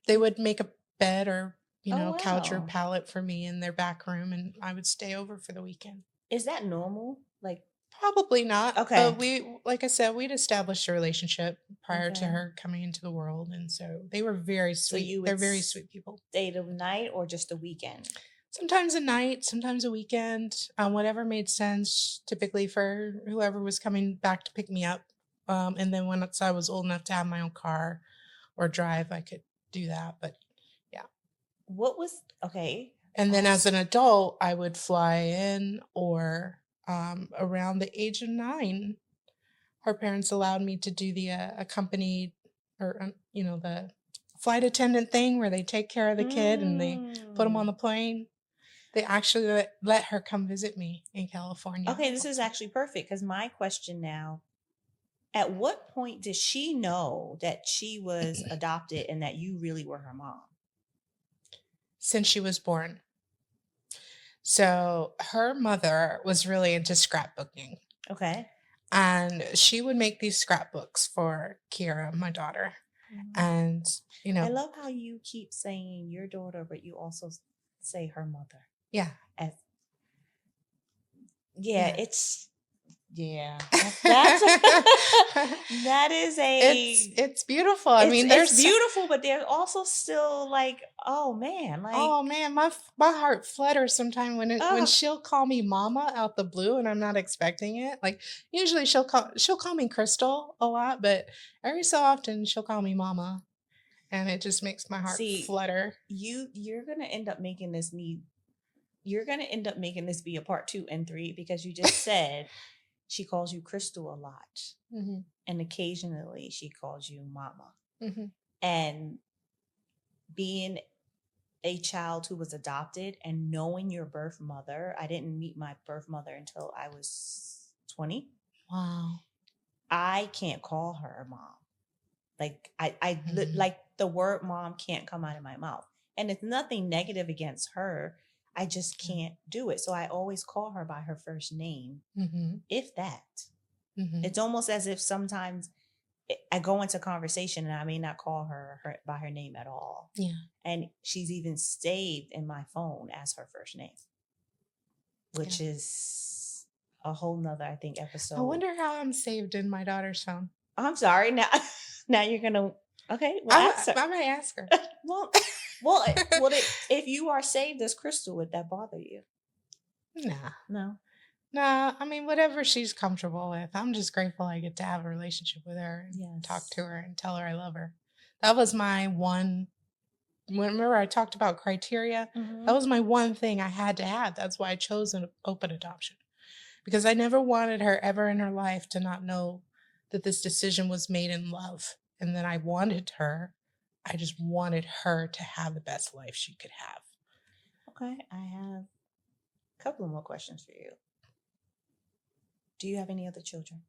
they would make a bed or, Oh, couch or wow. pallet for me in their back room, and I would stay over for the weekend. Is that normal? Like, Probably not, okay. but like I said, we'd established a relationship prior to Okay. her coming into the world, and so they were very So sweet. you They're would very sweet people. stay the night or just the weekend? Sometimes a night, sometimes a weekend, whatever made sense, typically for whoever was coming back to pick me up. And then once I was old enough to have my own car or drive, I could do that. But yeah. What was okay? And then Um, as an adult, I would fly in or around the age of 9, her parents allowed me to do the accompanied or, the flight attendant thing where they take care of the kid and they put them on mm. the plane. They actually let her come visit me in California Okay, this one is time. actually perfect because my question now, at what point did she know that she was adopted and that you really were her mom? Since she was born. So her mother was really into scrapbooking, Okay. and she would make these scrapbooks for Kira, my daughter. Mhm. And, you I know, love how you keep saying your daughter, but you also say her mother. yeah, As yeah, yeah. it's yeah. That's that is a It's beautiful. I mean, it's there's beautiful, but they're also still like, oh man, like oh man, my heart flutters sometimes when oh she'll call me mama out the blue and I'm not expecting it. Like usually she'll call me Crystal a lot, but every so often she'll call me mama, and it just makes my heart see, flutter. you're gonna end up making this need you're gonna end up making this be a part 2 and 3 because you just said she calls you Crystal a lot. Hmm. And occasionally she calls you mama. Hmm. And being a child who was adopted and knowing your birth mother, I didn't meet my birth mother until I was 20. Wow. I can't call her mom. Like Hmm. like the word mom can't come out of my mouth. And it's nothing negative against her. I just can't do it. So I always call her by her first name, Hmm. if that. Hmm. It's almost as if sometimes I go into conversation and I may not call her by her name at all. Yeah. And she's even saved in my phone as her first name, Yeah. which is a whole nother, I think, I episode. wonder how I'm saved in my daughter's phone. I'm sorry. Now now you're gonna okay, well ask her. I might ask her. well well if you are saved as Crystal, would that bother you? Nah. No. Nah, I mean, whatever she's comfortable with. I'm just grateful I get to have a relationship with her and talk Yes. to her and tell her I love her. That was my one. Remember, I talked about criteria? That Hmm. was my one thing I had to have. That's why I chose an open adoption because I never wanted her ever in her life to not know that this decision was made in love and that I wanted her. I just wanted her to have the best life she could have. Okay, I have a couple of more questions for you. Do you have any other children?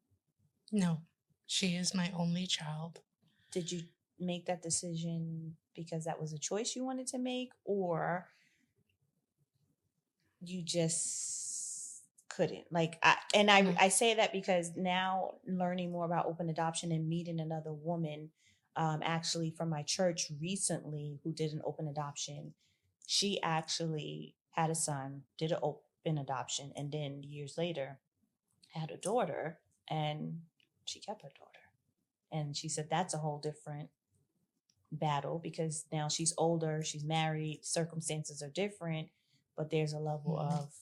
No, she is my only child. Did you make that decision because that was a choice you wanted to make, or you just couldn't? No. I say that because now learning more about open adoption and meeting another woman, actually from my church recently who did an open adoption, she actually had a son, did an open adoption, and then years later had a daughter, and she kept her daughter. And she said that's a whole different battle because now she's older, she's married, circumstances are different, but there's a level Mhm. of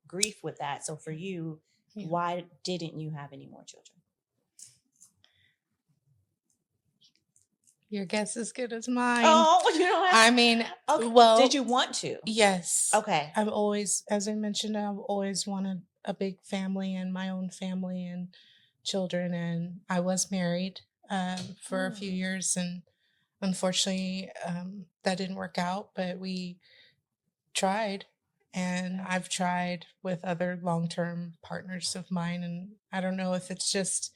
grief with that. So for you, Yeah. why didn't you have any more children? Your guess is good as mine. Oh, you don't have. I mean, Okay. Did well, you want to? yes. Okay. I've always, as I mentioned, I've always wanted a big family and my own family and children. And I was married for a few Mm. years, and unfortunately, that didn't work out. But we tried, and Okay. I've tried with other long-term partners of mine. And I don't know if it's just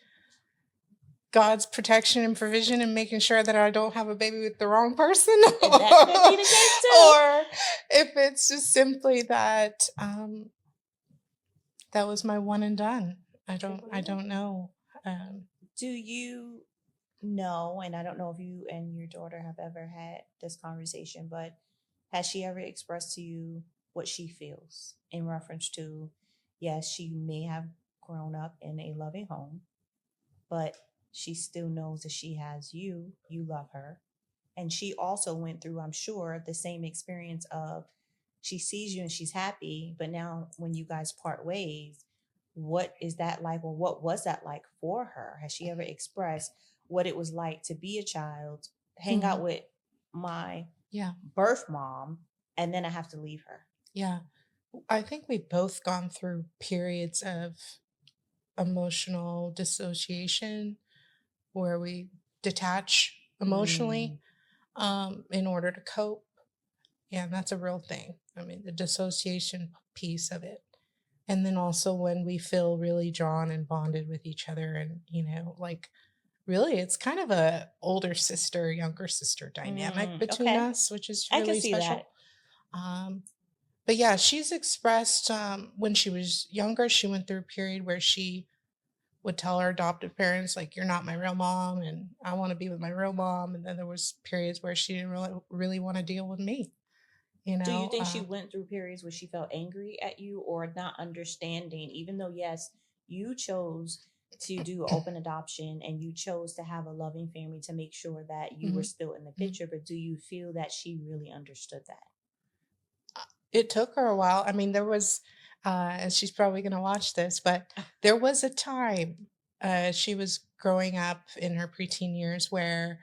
God's protection and provision and making sure that I don't have a baby with the wrong person, That could be the case too. or if it's just simply that that was my one and done. I don't know. Um, Do you know, and I don't know if you and your daughter have ever had this conversation, but has she ever expressed to you what she feels in reference to, yes, she may have grown up in a loving home, but she still knows that she has you, you love her. And she also went through, I'm sure, the same experience of she sees you and she's happy, but now when you guys part ways, what is that like, or what was that like for her? Has she ever expressed what it was like to be a child, hang out mhm. with my Yeah, birth mom, and then I have to leave her? yeah. I think we've both gone through periods of emotional dissociation where we detach emotionally Mm, in order to cope. Yeah, that's a real thing. I mean, the dissociation piece of it. And then also when we feel really drawn and bonded with each other and, like really it's kind of a older sister, younger sister dynamic between okay, us, which is I can really see special. that. Um, but yeah, she's expressed when she was younger, she went through a period where she would tell her adoptive parents like you're not my real mom and I want to be with my real mom, and then there was periods where she didn't really want to deal with me, you Do you know. think she went through periods where she felt angry at you or not understanding, even though, yes, you chose to do open adoption and you chose to have a loving family to make sure that you were Mhm, still in the mhm. picture, but do you feel that she really understood that? It took her a while. I mean, there was and she's probably going to watch this, but there was a time she was growing up in her preteen years where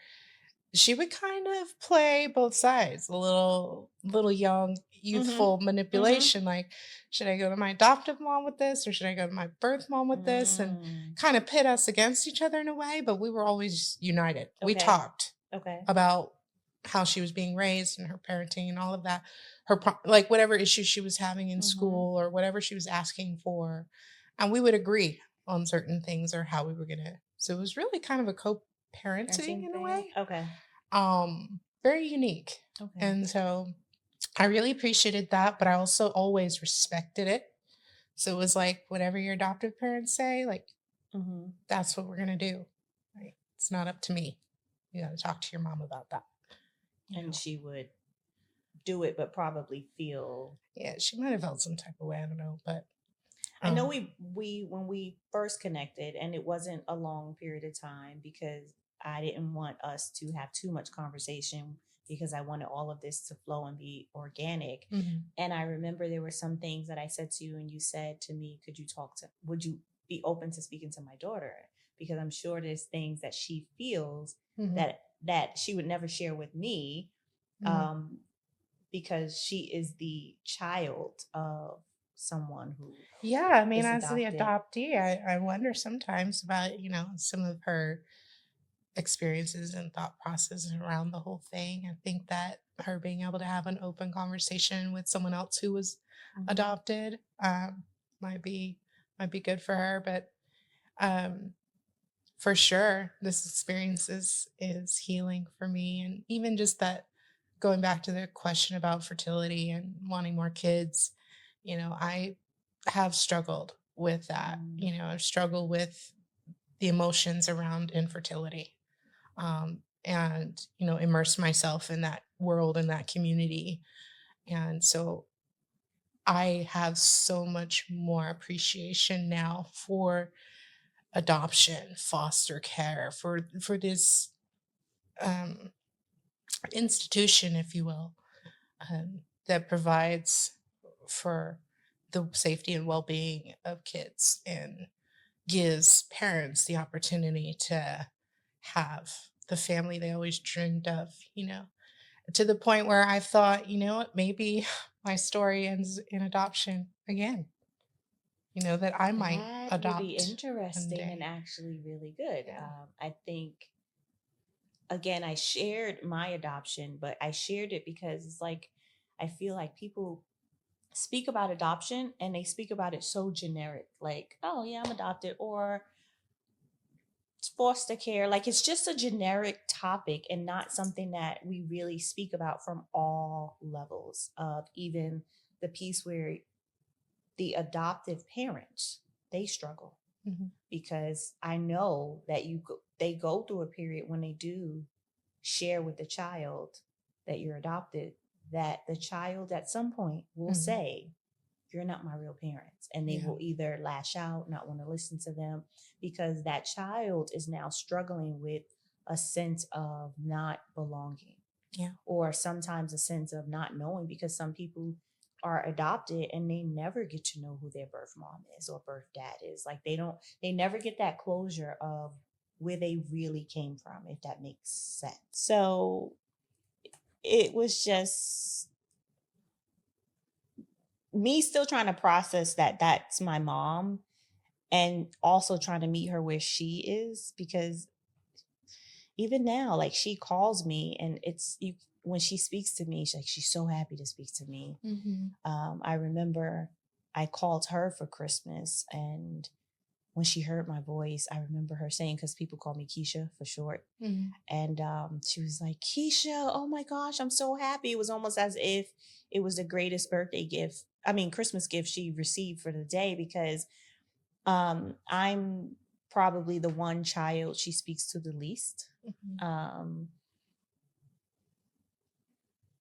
she would kind of play both sides, a little young, Mm-hmm. youthful Mm-hmm. manipulation, like, should I go to my adoptive mom with this or should I go to my birth mom with this? And Mm. kind of pit us against each other in a way, but we were always united. We Okay. talked Okay. about how she was being raised and her parenting and all of that. Like whatever issues she was having in Mm-hmm. school or whatever she was asking for. And we would agree on certain things or how we were going to. So it was really kind of a co-parenting Parenting in a thing. way, Okay. very unique. Okay. And so I really appreciated that, but I also always respected it. So it was like whatever your adoptive parents say, like Mm-hmm. that's what we're gonna do. Right? It's not up to me. You got to talk to your mom about that. You And know, she would do it, but probably feel. yeah, she might have felt some type of way. I don't know, but I know um, we when we first connected, and it wasn't a long period of time because I didn't want us to have too much conversation because I wanted all of this to flow and be organic. mhm, And I remember there were some things that I said to you, and you said to me, would you be open to speaking to my daughter? Because I'm sure there's things that she feels mhm, that she would never share with me, mhm. um, because she is the child of someone who Yeah, I mean, is as the adopted. adoptee, I wonder sometimes about some of her experiences and thought processes around the whole thing. I think that her being able to have an open conversation with someone else who was Mm-hmm. adopted might be might be good for her. But um, for sure, this experience is healing for me, and even just that going back to the question about fertility and wanting more kids, I have struggled with that. Mm. I've struggled with the emotions around infertility, and immerse myself in that world and that community. And so I have so much more appreciation now for adoption, foster care, for this um, institution, if you will, that provides for the safety and well-being of kids and gives parents the opportunity to have the family they always dreamed of, to the point where I thought, you know what, maybe my story ends in adoption again, that I might That would be adopt one interesting and day. actually really good. Yeah. I think, again, I shared my adoption, but I shared it because it's like, I feel like people speak about adoption and they speak about it so generic, like, oh, yeah, I'm adopted, or foster care, like it's just a generic topic and not something that we really speak about from all levels of even the piece where the adoptive parents, they struggle Mhm. because I know that they go through a period when they do share with the child that you're adopted, that the child at some point will Mhm. say, you're not my real parents. And they Yeah. will either lash out, not want to listen to them, because that child is now struggling with a sense of not belonging, Yeah. or sometimes a sense of not knowing, because some people are adopted and they never get to know who their birth mom is or birth dad is. Like they never get that closure of where they really came from, if that makes sense. So it was just me still trying to process that that's my mom, and also trying to meet her where she is, because even now, like she calls me and it's you when she speaks to me, she's so happy to speak to me. Mhm. I remember I called her for Christmas, and when she heard my voice, I remember her saying, because people call me Keisha for short, Mhm. and she was like, Keisha, oh my gosh, I'm so happy. It was almost as if it was the greatest birthday gift, I mean, Christmas gift she received for the day, because I'm probably the one child she speaks to the least. Mhm. Um,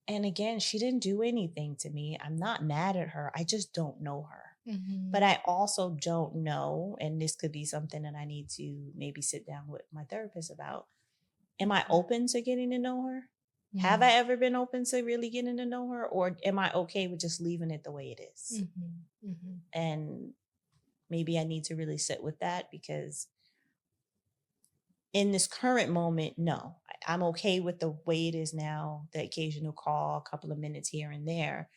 and again, she didn't do anything to me. I'm not mad at her. I just don't know her. But Mhm. I also don't know, and this could be something that I need to maybe sit down with my therapist about. Am I Okay. open to getting to know her? Have I Mhm. ever been open to really getting to know her? Or am I okay with just leaving it the way it is? Mhm. Mhm. And maybe I need to really sit with that, because in this current moment, no, I'm okay with the way it is now, the occasional call, a couple of minutes here and there.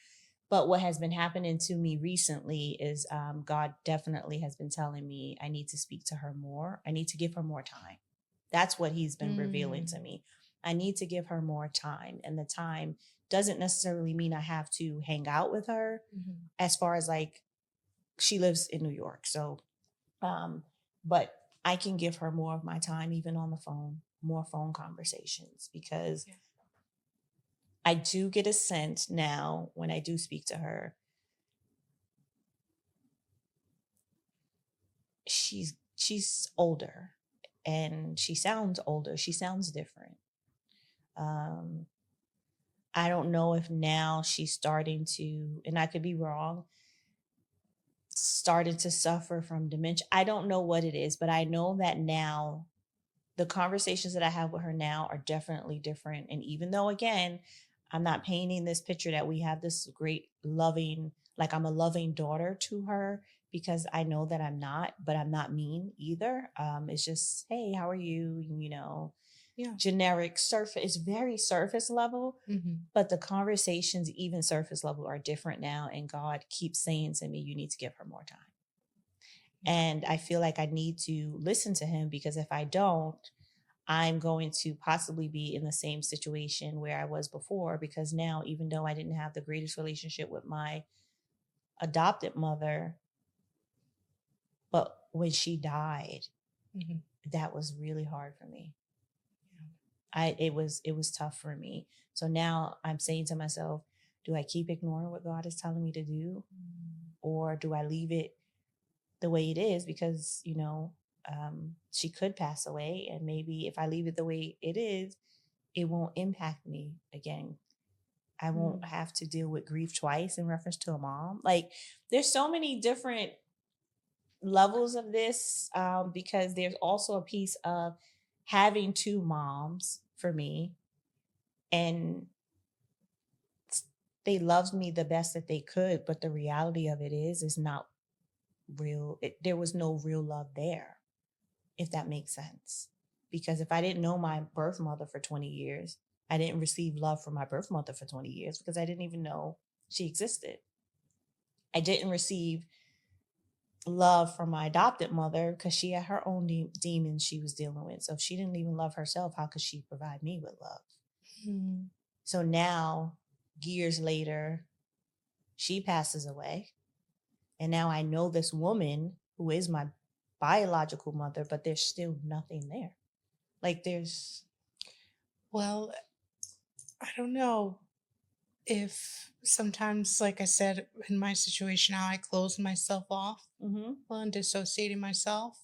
But what has been happening to me recently is God definitely has been telling me I need to speak to her more. I need to give her more time. That's what he's been revealing to Mm. me. I need to give her more time. And the time doesn't necessarily mean I have to hang out with her, Mhm. as far as like she lives in New York. So, um, but I can give her more of my time, even on the phone, more phone conversations, because Yeah. I do get a sense now when I do speak to her, she's older and she sounds older. She sounds different. Um, I don't know if now she's starting to, and I could be wrong, starting to suffer from dementia. I don't know what it is, but I know that now the conversations that I have with her now are definitely different. And even though, again, I'm not painting this picture that we have this great loving, like I'm a loving daughter to her, because I know that I'm not, but I'm not mean either. It's just, hey, how are you? Yeah. Generic surface, it's very surface level, Mhm. but the conversations, even surface level, are different now. And God keeps saying to me, you need to give her more time. And I feel like I need to listen to him, because if I don't, I'm going to possibly be in the same situation where I was before, because now, even though I didn't have the greatest relationship with my adopted mother, but when she died, Mhm. that was really hard for me. Yeah. It was tough for me. So now I'm saying to myself, do I keep ignoring what God is telling me to do, Mm. or do I leave it the way it is? Because she could pass away, and maybe if I leave it the way it is, it won't impact me again. I won't Mm. have to deal with grief twice in reference to a mom. Like, there's so many different levels of this, because there's also a piece of having two moms for me, and they loved me the best that they could, but the reality of it is not real. There was no real love there, if that makes sense. Because if I didn't know my birth mother for 20 years, I didn't receive love from my birth mother for 20 years, because I didn't even know she existed. I didn't receive love from my adopted mother because she had her own demons she was dealing with. So if she didn't even love herself, how could she provide me with love? Mm. So now, years later, she passes away. And now I know this woman who is my biological mother, but there's still nothing there. Like there's Well, I don't know if sometimes, like I said, in my situation, how I close myself off, mm-hmm, well, and dissociating myself.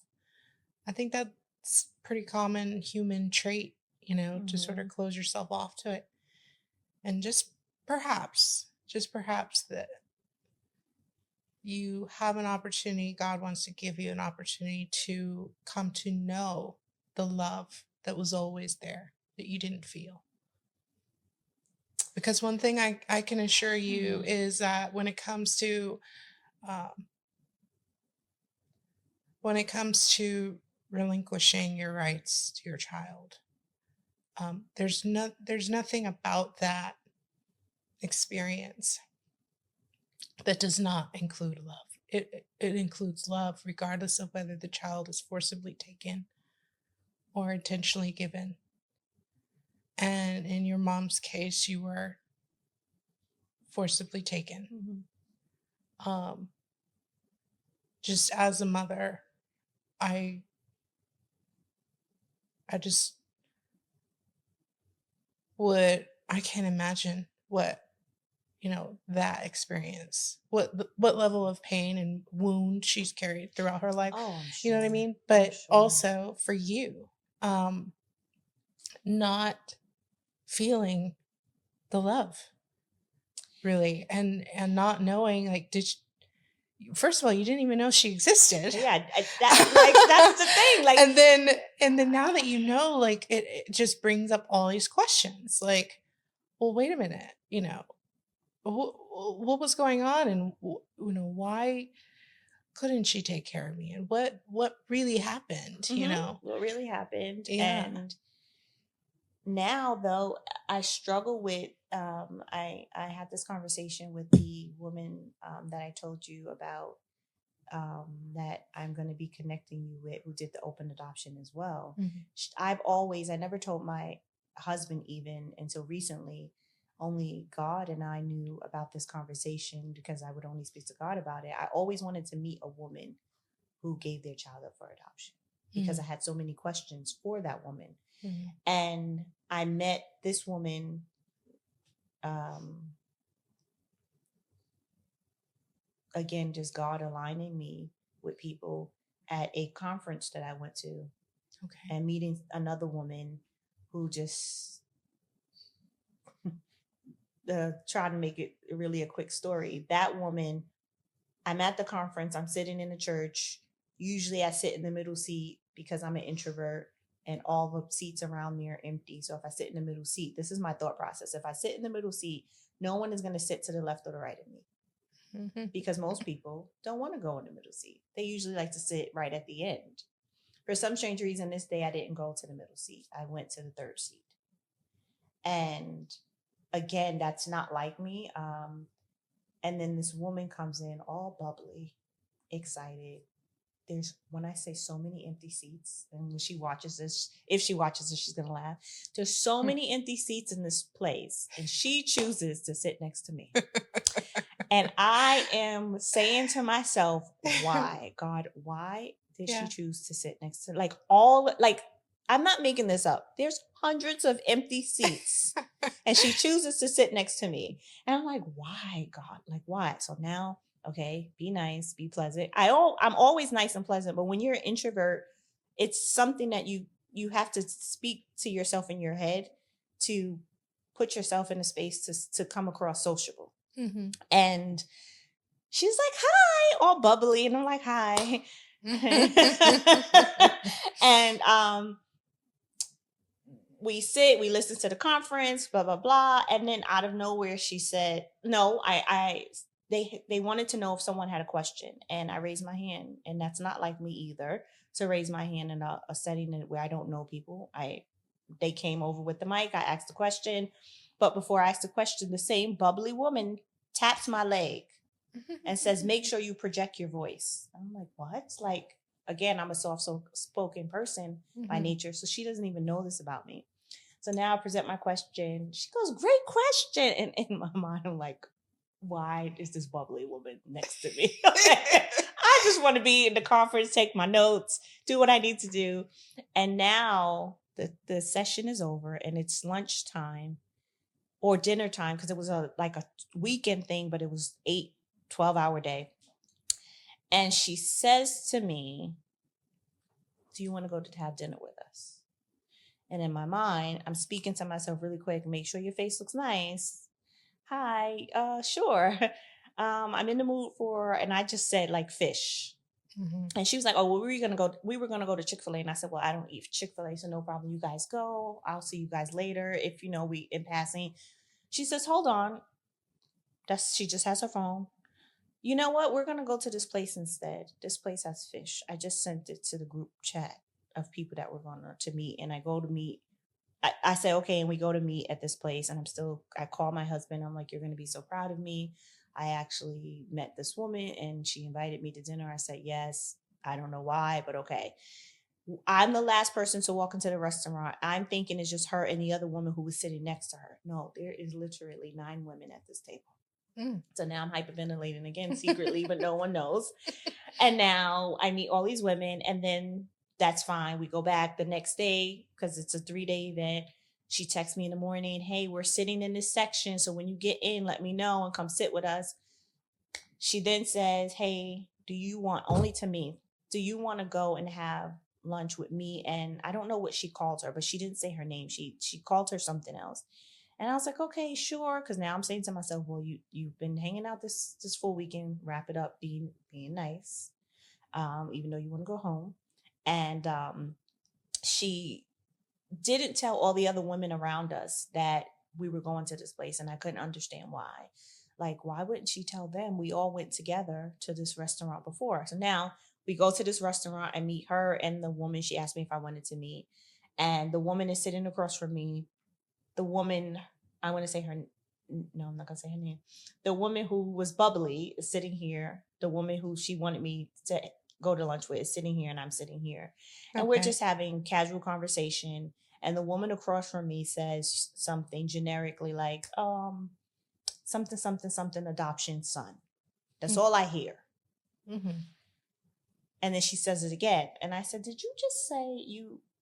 I think that's pretty common human trait, to sort mm-hmm, of close yourself off to it. And just perhaps that you have an opportunity, God wants to give you an opportunity to come to know the love that was always there that you didn't feel. Because one thing I can assure you is that um, when it comes to relinquishing your rights to your child, there's nothing about that experience that does not include love. It includes love regardless of whether the child is forcibly taken or intentionally given. And in your mom's case, you were forcibly taken. mm-hmm. Just as a mother, I just I can't imagine what that experience, what level of pain and wound she's carried throughout her life. Oh, I'm You know what I sure. mean? I'm But sure. also for you, not feeling the love really, and not knowing, like, first of all, you didn't even know she existed. Yeah, that's the thing. Like, and then now that you know, like, it just brings up all these questions, like, well, wait a minute, what was going on, and why couldn't she take care of me, and what really happened, what really happened. yeah. And now though, I struggle with I had this conversation with the woman that I told you about, that I'm going to be connecting you with, who did the open adoption as well. Mhm. I never told my husband even until recently. Only God and I knew about this conversation because I would only speak to God about it. I always wanted to meet a woman who gave their child up for adoption because I had so many questions for that woman. Mhm. And I met this woman, um, again, just God aligning me with people at a conference that I went to, Okay. and meeting another woman who just try to make it really a quick story. That woman, I'm at the conference, I'm sitting in the church. Usually I sit in the middle seat because I'm an introvert and all the seats around me are empty. So if I sit in the middle seat, this is my thought process. If I sit in the middle seat, no one is going to sit to the left or the right of me, because most people don't want to go in the middle seat. They usually like to sit right at the end. For some strange reason, this day I didn't go to the middle seat. I went to the third seat. And again, that's not like me. And then this woman comes in all bubbly, excited. There's, when I say so many empty seats, and when she watches this, if she watches this, she's gonna laugh. There's so many empty seats in this place, and she chooses to sit next to me. And I am saying to myself, why, God, why did she choose to sit next to, like, I'm not making this up. There's hundreds of empty seats and she chooses to sit next to me. And I'm like, why, God? Like, why? So now, okay, be nice, be pleasant. I'm always nice and pleasant, but when you're an introvert, it's something that you have to speak to yourself in your head to put yourself in a space to come across sociable. Mhm. And she's like, hi, all bubbly. And I'm like, hi. And we sit, we listen to the conference, blah, blah, blah. And then out of nowhere, she said, no, they wanted to know if someone had a question. And I raised my hand. And that's not like me either, to raise my hand in a setting where I don't know people. They came over with the mic. I asked the question. But before I asked the question, the same bubbly woman taps my leg and says, make sure you project your voice. I'm like, what? Like, again, I'm a soft spoken person by nature. So she doesn't even know this about me. So now I present my question. She goes, great question. And in my mind, I'm like, why is this bubbly woman next to me? I just just want to be in the conference, take my notes, do what I need to do. And now the session is over and it's lunchtime or dinner time because it was like a weekend thing, but it was 12-hour day. And she says to me, do you want to go to have dinner with us? And in my mind, I'm speaking to myself really quick. Make sure your face looks nice. Hi, sure. I'm in the mood for, and I just said like fish. Mhm. And she was like, oh, well, we were gonna go to Chick-fil-A. And I said, well, I don't eat Chick-fil-A, so no problem. You guys go. I'll see you guys later. If we in passing. She says, hold on. She just has her phone. You know what? We're gonna go to this place instead. This place has fish. I just sent it to the group chat of people that were going to meet. And I go to meet. I say, okay, and we go to meet at this place. And I call my husband. I'm like, you're going to be so proud of me. I actually met this woman and she invited me to dinner. I said, yes. I don't know why, but okay. I'm the last person to walk into the restaurant. I'm thinking it's just her and the other woman who was sitting next to her. No, there is literally 9 women at this table. Mm. So now I'm hyperventilating again secretly, but no one knows. And now I meet all these women, and then that's fine. We go back the next day because it's a 3-day event. She texts me in the morning, hey, we're sitting in this section. So when you get in, let me know and come sit with us. She then says, hey, do you want, only to me, do you want to go and have lunch with me? And I don't know what she called her, but she didn't say her name. She called her something else. And I was like, okay, sure. Because now I'm saying to myself, well, you've been hanging out this full weekend. Wrap it up, being nice, even though you want to go home. And she didn't tell all the other women around us that we were going to this place, and I couldn't understand why. Like, why wouldn't she tell them? We all went together to this restaurant before. So now we go to this restaurant. I meet her and the woman she asked me if I wanted to meet. And the woman is sitting across from me. The woman, I want to say her, no, I'm not going to say her name. The woman who was bubbly is sitting here. The woman who she wanted me to go to lunch with is sitting here, and I'm sitting here. And we're Okay. just having casual conversation. And the woman across from me says something generically like, something, something, something, adoption son. That's all I hear. Mm-hmm. And then she says it again. And I said, did you just say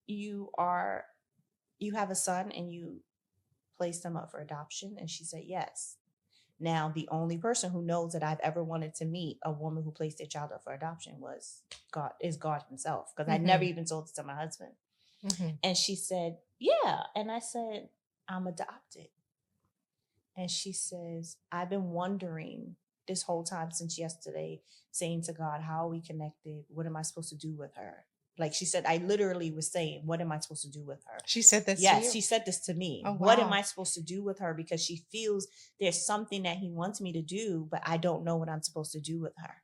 you have a son and you placed him up for adoption? And she said, yes. Now, the only person who knows that I've ever wanted to meet a woman who placed their child up for adoption is God himself. Because I never even told it to my husband. Mm-hmm. And she said, yeah. And I said, I'm adopted. And she says, I've been wondering this whole time since yesterday, saying to God, how are we connected? What am I supposed to do with her? Like she said, I literally was saying, what am I supposed to do with her? She said this to Yes, you? she said this to me. Oh, What am wow. I supposed to do with her? Because she feels there's something that he wants me to do, but I don't know what I'm supposed to do with her.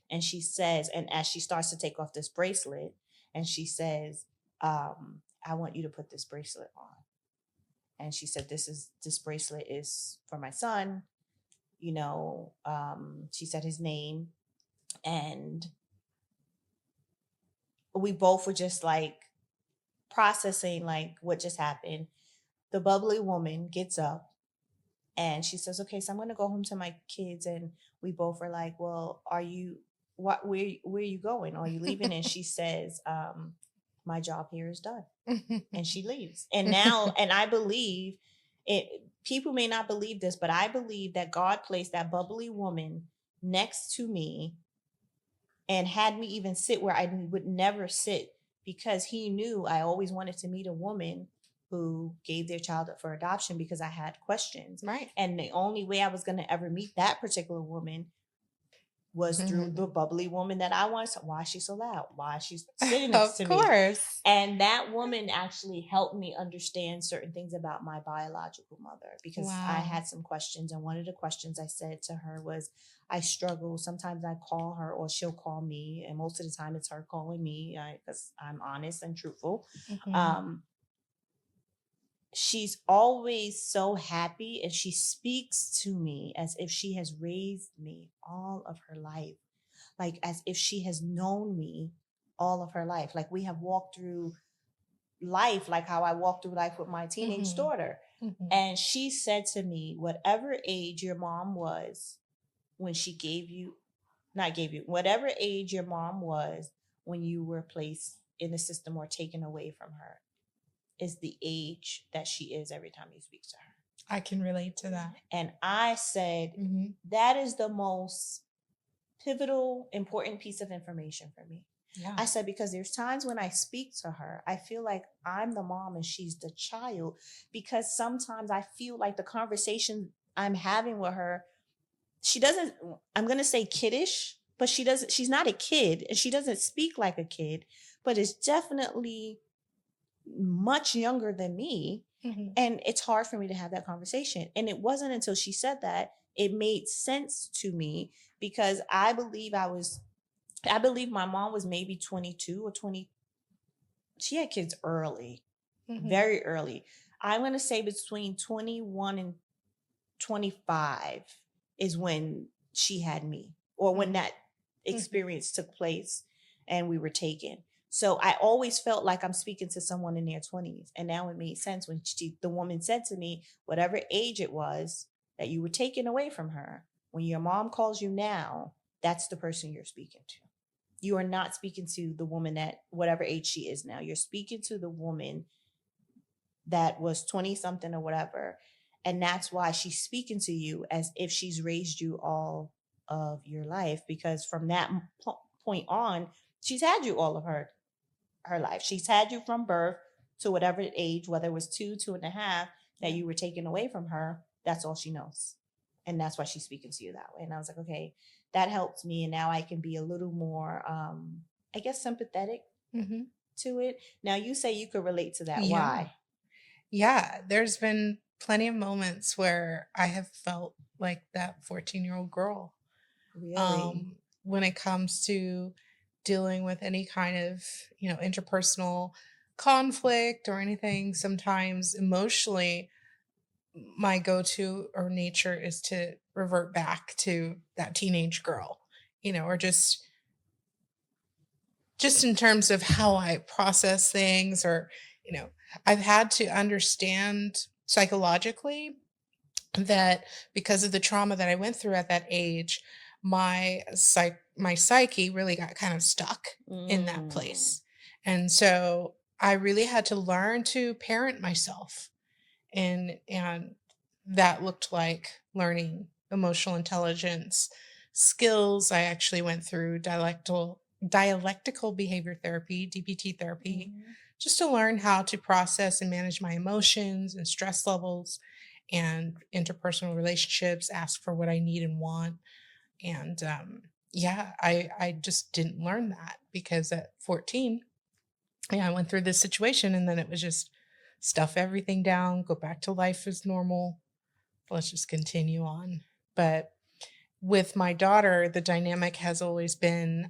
And she says, and as she starts to take off this bracelet, and she says, I want you to put this bracelet on. And she said, this bracelet is for my son. She said his name. And we both were just like processing like what just happened. The bubbly woman gets up and she says, okay, so I'm going to go home to my kids. And we both are like, well, where are you going? Are you leaving? And she says, my job here is done. And she leaves. And now, and I believe it, people may not believe this, but I believe that God placed that bubbly woman next to me and had me even sit where I would never sit, because he knew I always wanted to meet a woman who gave their child up for adoption because I had questions. Right. And the only way I was going to ever meet that particular woman was through the bubbly woman that I was. Why is she so loud? Why is she sitting next to me? Of course. And that woman actually helped me understand certain things about my biological mother, because I Wow. had some questions. And one of the questions I said to her was, I struggle. Sometimes I call her or she'll call me. And most of the time it's her calling me because I'm honest and truthful. Mm-hmm. She's always so happy, and she speaks to me as if she has raised me all of her life, like as if she has known me all of her life. Like we have walked through life, like how I walked through life with my teenage Mm-hmm. daughter. Mm-hmm. And she said to me, whatever age your mom was when she gave you not gave you, whatever age your mom was when you were placed in the system or taken away from her is the age that she is every time you speak to her. I can relate to that. And I said, that is the most pivotal, important piece of information for me. Yeah. I said, because there's times when I speak to her, I feel like I'm the mom and she's the child, because sometimes I feel like the conversation I'm having with her, she doesn't, I'm going to say kiddish, but she's not a kid and she doesn't speak like a kid, but is definitely much younger than me. And it's hard for me to have that conversation. And it wasn't until she said that it made sense to me, because I believe my mom was maybe 22 or 20. She had kids early, very early. I'm going to say between 21 and 25 is when she had me, or when that experience took place and we were taken. So I always felt like I'm speaking to someone in their 20s. And now it made sense when the woman said to me, whatever age it was that you were taken away from her, when your mom calls you now, that's the person you're speaking to. You are not speaking to the woman at whatever age she is now. You're speaking to the woman that was 20 something or whatever. And that's why she's speaking to you as if she's raised you all of your life, because from that point on, she's had you all of her life. She's had you from birth to whatever age, whether it was 2.5, that you were taken away from her. That's all she knows. And that's why she's speaking to you that way. And I was like, okay, that helped me. And now I can be a little more, I guess, sympathetic to it. Now, you say you could relate to that. Yeah. Why? Yeah, there's been plenty of moments where I have felt like that 14-year-old girl. Really? When it comes to dealing with any kind of, interpersonal conflict or anything, sometimes emotionally, my go-to or nature is to revert back to that teenage girl, or just in terms of how I process things, or, I've had to understand psychologically that because of the trauma that I went through at that age, my psyche really got kind of stuck in that place. And so I really had to learn to parent myself. And that looked like learning emotional intelligence skills. I actually went through dialectical behavior therapy, DBT therapy, just to learn how to process and manage my emotions and stress levels and interpersonal relationships, ask for what I need and want. And I just didn't learn that, because at 14, I went through this situation, and then it was just stuff everything down, go back to life as normal. Let's just continue on. But with my daughter, the dynamic has always been,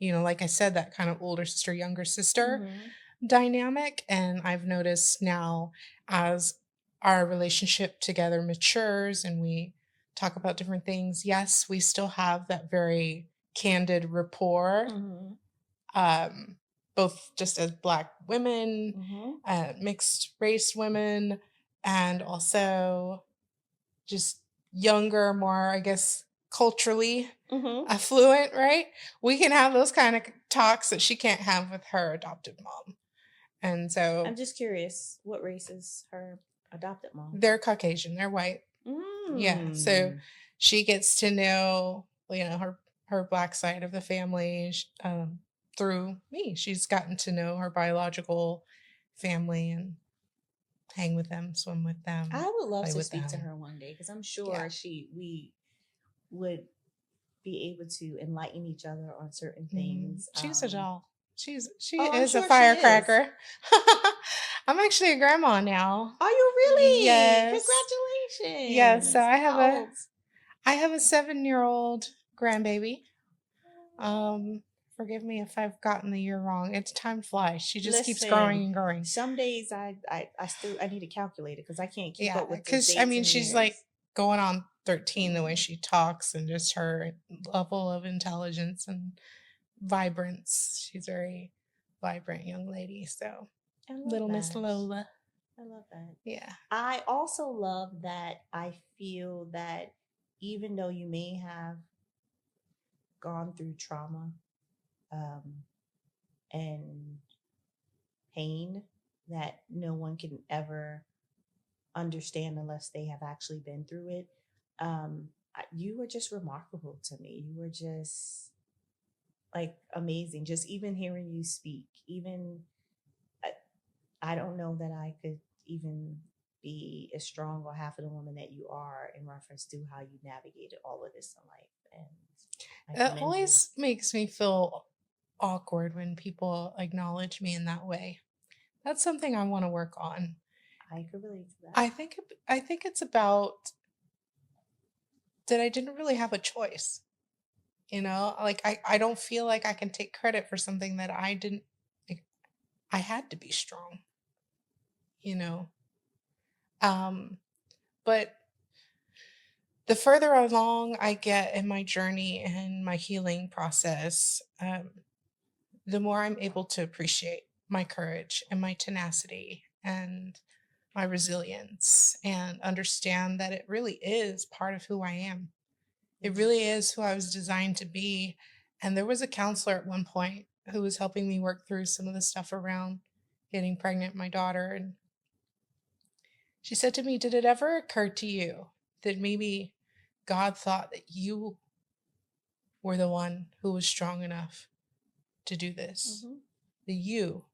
like I said, that kind of older sister, younger sister dynamic. And I've noticed now, as our relationship together matures and we talk about different things, yes, we still have that very candid rapport, both just as Black women, mixed race women, and also just younger, more, I guess, culturally affluent, right? We can have those kind of talks that she can't have with her adoptive mom. And so I'm just curious, what race is her adopted mom? They're Caucasian, they're white. Yeah. So she gets to know, her Black side of the family through me. She's gotten to know her biological family and hang with them, swim with them. I would love to speak to her one day, because I'm sure we would be able to enlighten each other on certain things. She's a doll. She is sure a firecracker. I'm actually a grandma now. Are you really? Yes. Congratulations. Yes. So I have a 7-year-old grandbaby. Forgive me if I've gotten the year wrong. It's time flies. She just keeps growing and growing. Some days I need to calculate it, because I can't keep up with the dates. Because she's like going on 13, the way she talks, and just her level of intelligence and vibrance. She's a very vibrant young lady. So little Miss Lola. I love that. Yeah. I also love that I feel that even though you may have gone through trauma um, and pain that no one can ever understand unless they have actually been through it. You were just remarkable to me. You were just like amazing. Just even hearing you speak, even I don't know that I could even be as strong or half of the woman that you are in reference to how you navigated all of this in life. And I It commend you. always makes me feel awkward when people acknowledge me in that way. That's something I want to work on. I could relate to that. I think it's about that I didn't really have a choice. Like I don't feel like I can take credit for something that I didn't like, I had to be strong, you know. Um but the further along I get in my journey and my healing process, the more I'm able to appreciate my courage and my tenacity and my resilience and understand that it really is part of who I am. It Mhm. really is who I was designed to be. And there was a counselor at one point who was helping me work through some of the stuff around getting pregnant, my daughter. And she said to me, "Did it ever occur to you that maybe God thought that you were the one who was strong enough to do this? Mhm. That you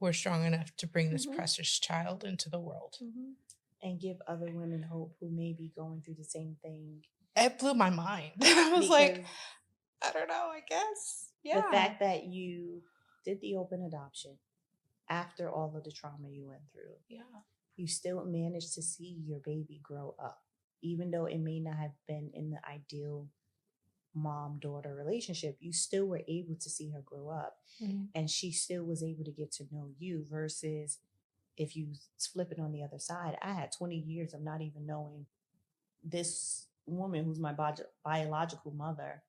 were strong enough to bring this Mhm. precious child into the world?" Mhm. And give other women hope who may be going through the same thing. It blew my mind. I was like, Because I don't know, I guess. the Yeah. fact that you did the open adoption after all of the trauma you went through, Yeah. you still managed to see your baby grow up, even though it may not have been in the ideal mom daughter relationship, you still were able to see her grow up Mhm. and she still was able to get to know you versus if you flip it on the other side. I had 20 years of not even knowing this woman who's my biological mother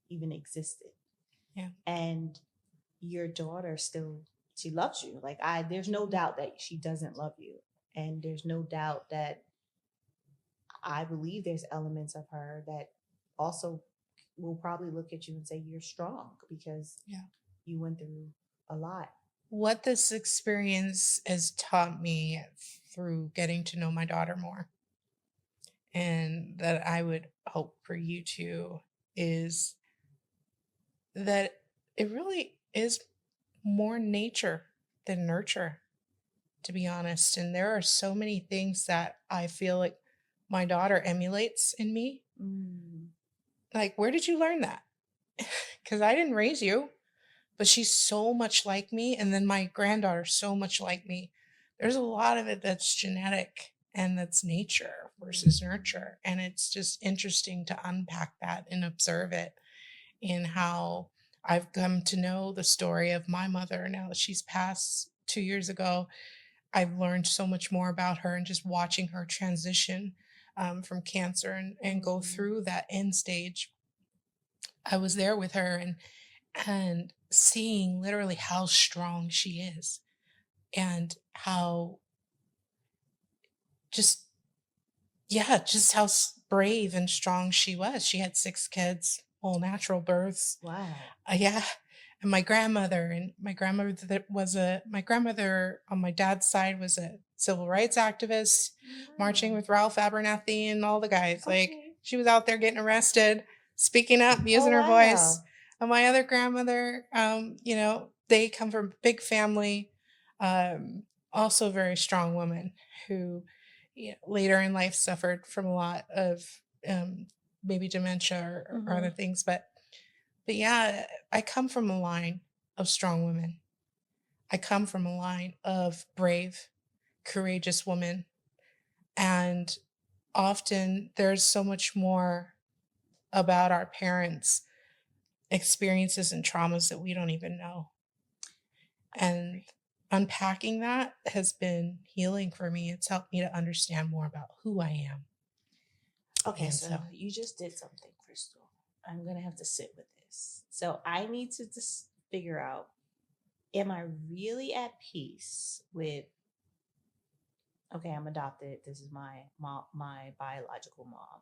even existed. Yeah. And your daughter still, she loves you. Like there's no Mhm. doubt that she doesn't love you. And there's no doubt that I believe there's elements of her that also will probably look at you and say you're strong because Yeah. you went through a lot. What this experience has taught me through getting to know my daughter more, and that I would hope for you to, is that it really is more nature than nurture, to be honest. And there are so many things that I feel like my daughter emulates in me. Mm. Like, where did you learn that? Because I didn't raise you, but she's so much like me. And then my granddaughter's so much like me. There's a lot of it that's genetic and that's nature versus nurture. And it's just interesting to unpack that and observe it in how I've come to know the story of my mother now that she's passed 2 years ago. I've learned so much more about her and just watching her transition from cancer and go Mm. through that end stage. I was there with her and seeing literally how strong she is and how just yeah, just how brave and strong she was. She had 6 kids, all natural births. Wow. Yeah, and my grandmother on my dad's side was a civil rights activist, marching Wow. with Ralph Abernathy and all the guys. Like, Okay. she was out there getting arrested, speaking up, Oh, using her voice. wow. And my other grandmother, they come from a big family, also a very strong woman who, later in life suffered from a lot of maybe dementia or Mm-hmm. other things, but yeah, I come from a line of strong women. I come from a line of brave, courageous women. And often there's so much more about our parents' experiences and traumas that we don't even know. I And agree. unpacking that has been healing for me. It's helped me to understand more about who I am. Okay, And so so, you just did something, Crystal. I'm gonna have to sit with this. So I need to just figure out: am I really at peace with? Okay, I'm adopted. This is my mom, my biological mom.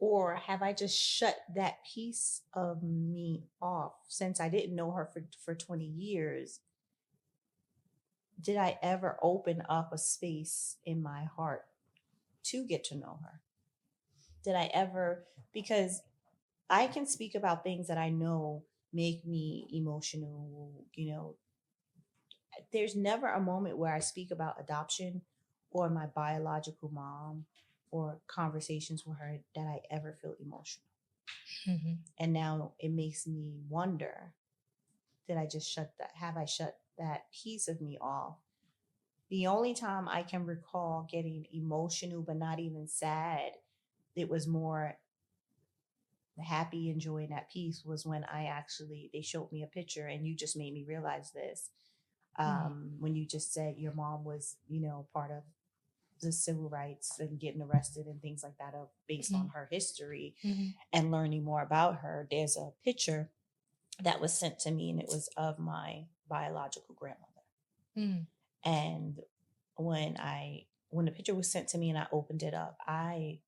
Or have I just shut that piece of me off since I didn't know her for 20 years? Did I ever open up a space in my heart to get to know her? Did I ever, because I can speak about things that I know make me emotional, there's never a moment where I speak about adoption or my biological mom or conversations with her that I ever feel emotional. Mhm. And now it makes me wonder, did I just shut that? Have I shut that piece of me off? The only time I can recall getting emotional, but not even sad, it was more happy, enjoying that piece, was when they showed me a picture, and you just made me realize this. Mhm. When you just said your mom was, part of the civil rights and getting arrested and things like that, based on Mhm. her history Mhm. and learning more about her. There's a picture that was sent to me, and it was of my biological grandmother. Mhm. And when the picture was sent to me and I opened it up, I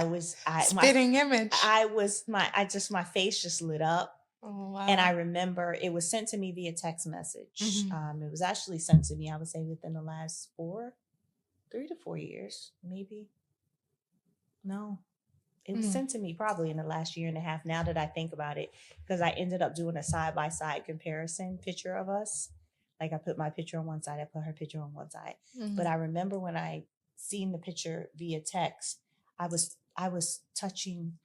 was Spitting image. my face just lit up. Oh, And I wow. remember it was sent to me via text message. Mhm. It was actually sent to me, I would say, within the last 3 to 4 years, maybe. No, it was Mhm. sent to me probably in the last year and a half, now that I think about it, because I ended up doing a side by side comparison picture of us. Like, I put my picture on one side, I put her picture on one side. But Mhm. I remember when I seen the picture via text, I was touching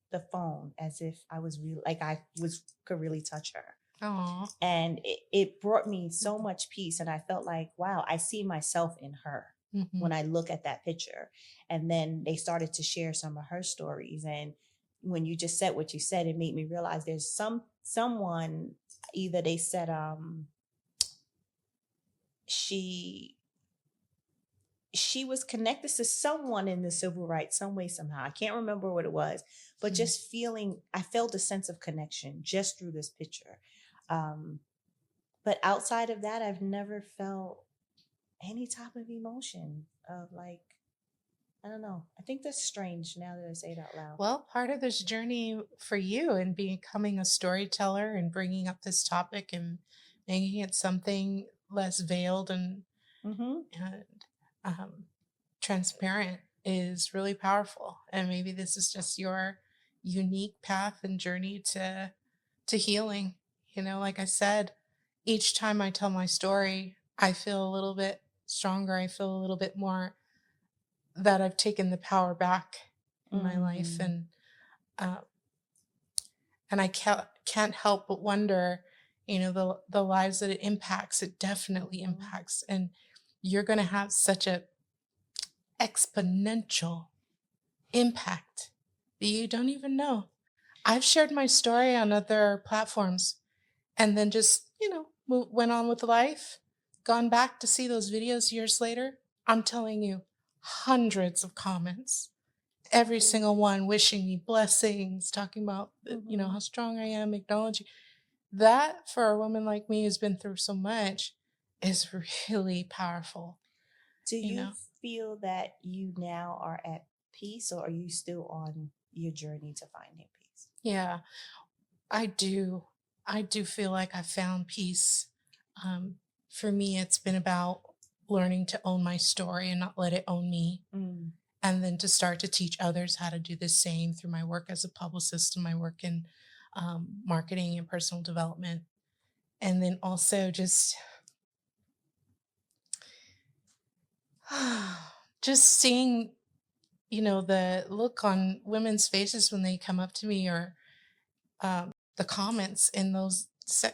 the phone as if I was real, like I was could really touch her. Aw. And it brought me so much peace. And I felt like, wow, I see myself in her when Mhm. I look at that picture. And then they started to share some of her stories. And when you just said what you said, it made me realize there's someone, either they said she she was connected to someone in the civil rights some way, somehow. I can't remember what it was, but Mhm. just I felt a sense of connection just through this picture. Um, but outside of that, I've never felt any type of emotion of, like, I don't know. I think that's strange now that I say it out loud. Well, part of this journey for you in becoming a storyteller and bringing up this topic and making it something less veiled Mm-hmm. and um, transparent is really powerful. And maybe this is just your unique path and journey to healing. Like I said, each time I tell my story, I feel a little bit stronger. I feel a little bit more that I've taken the power back in my life, Mm. uh, and I can't help but wonder, the lives that it impacts. It definitely Mm-hmm. impacts, and you're going to have such a exponential impact that you don't even know. I've shared my story on other platforms and then just, went on with life, gone back to see those videos years later. I'm telling you, hundreds of comments, every single one wishing me blessings, talking about, Mm-hmm. how strong I am, acknowledging that for a woman like me who's been through so much is really powerful, Do you you know? feel that you now are at peace, or are you still on your journey to finding peace? Yeah, I do. I do feel like I found peace. Um, for me, it's been about learning to own my story and not let it own me. Mm. And then to start to teach others how to do the same through my work as a publicist and my work in marketing and personal development. And then also just seeing, the look on women's faces when they come up to me, or the comments in those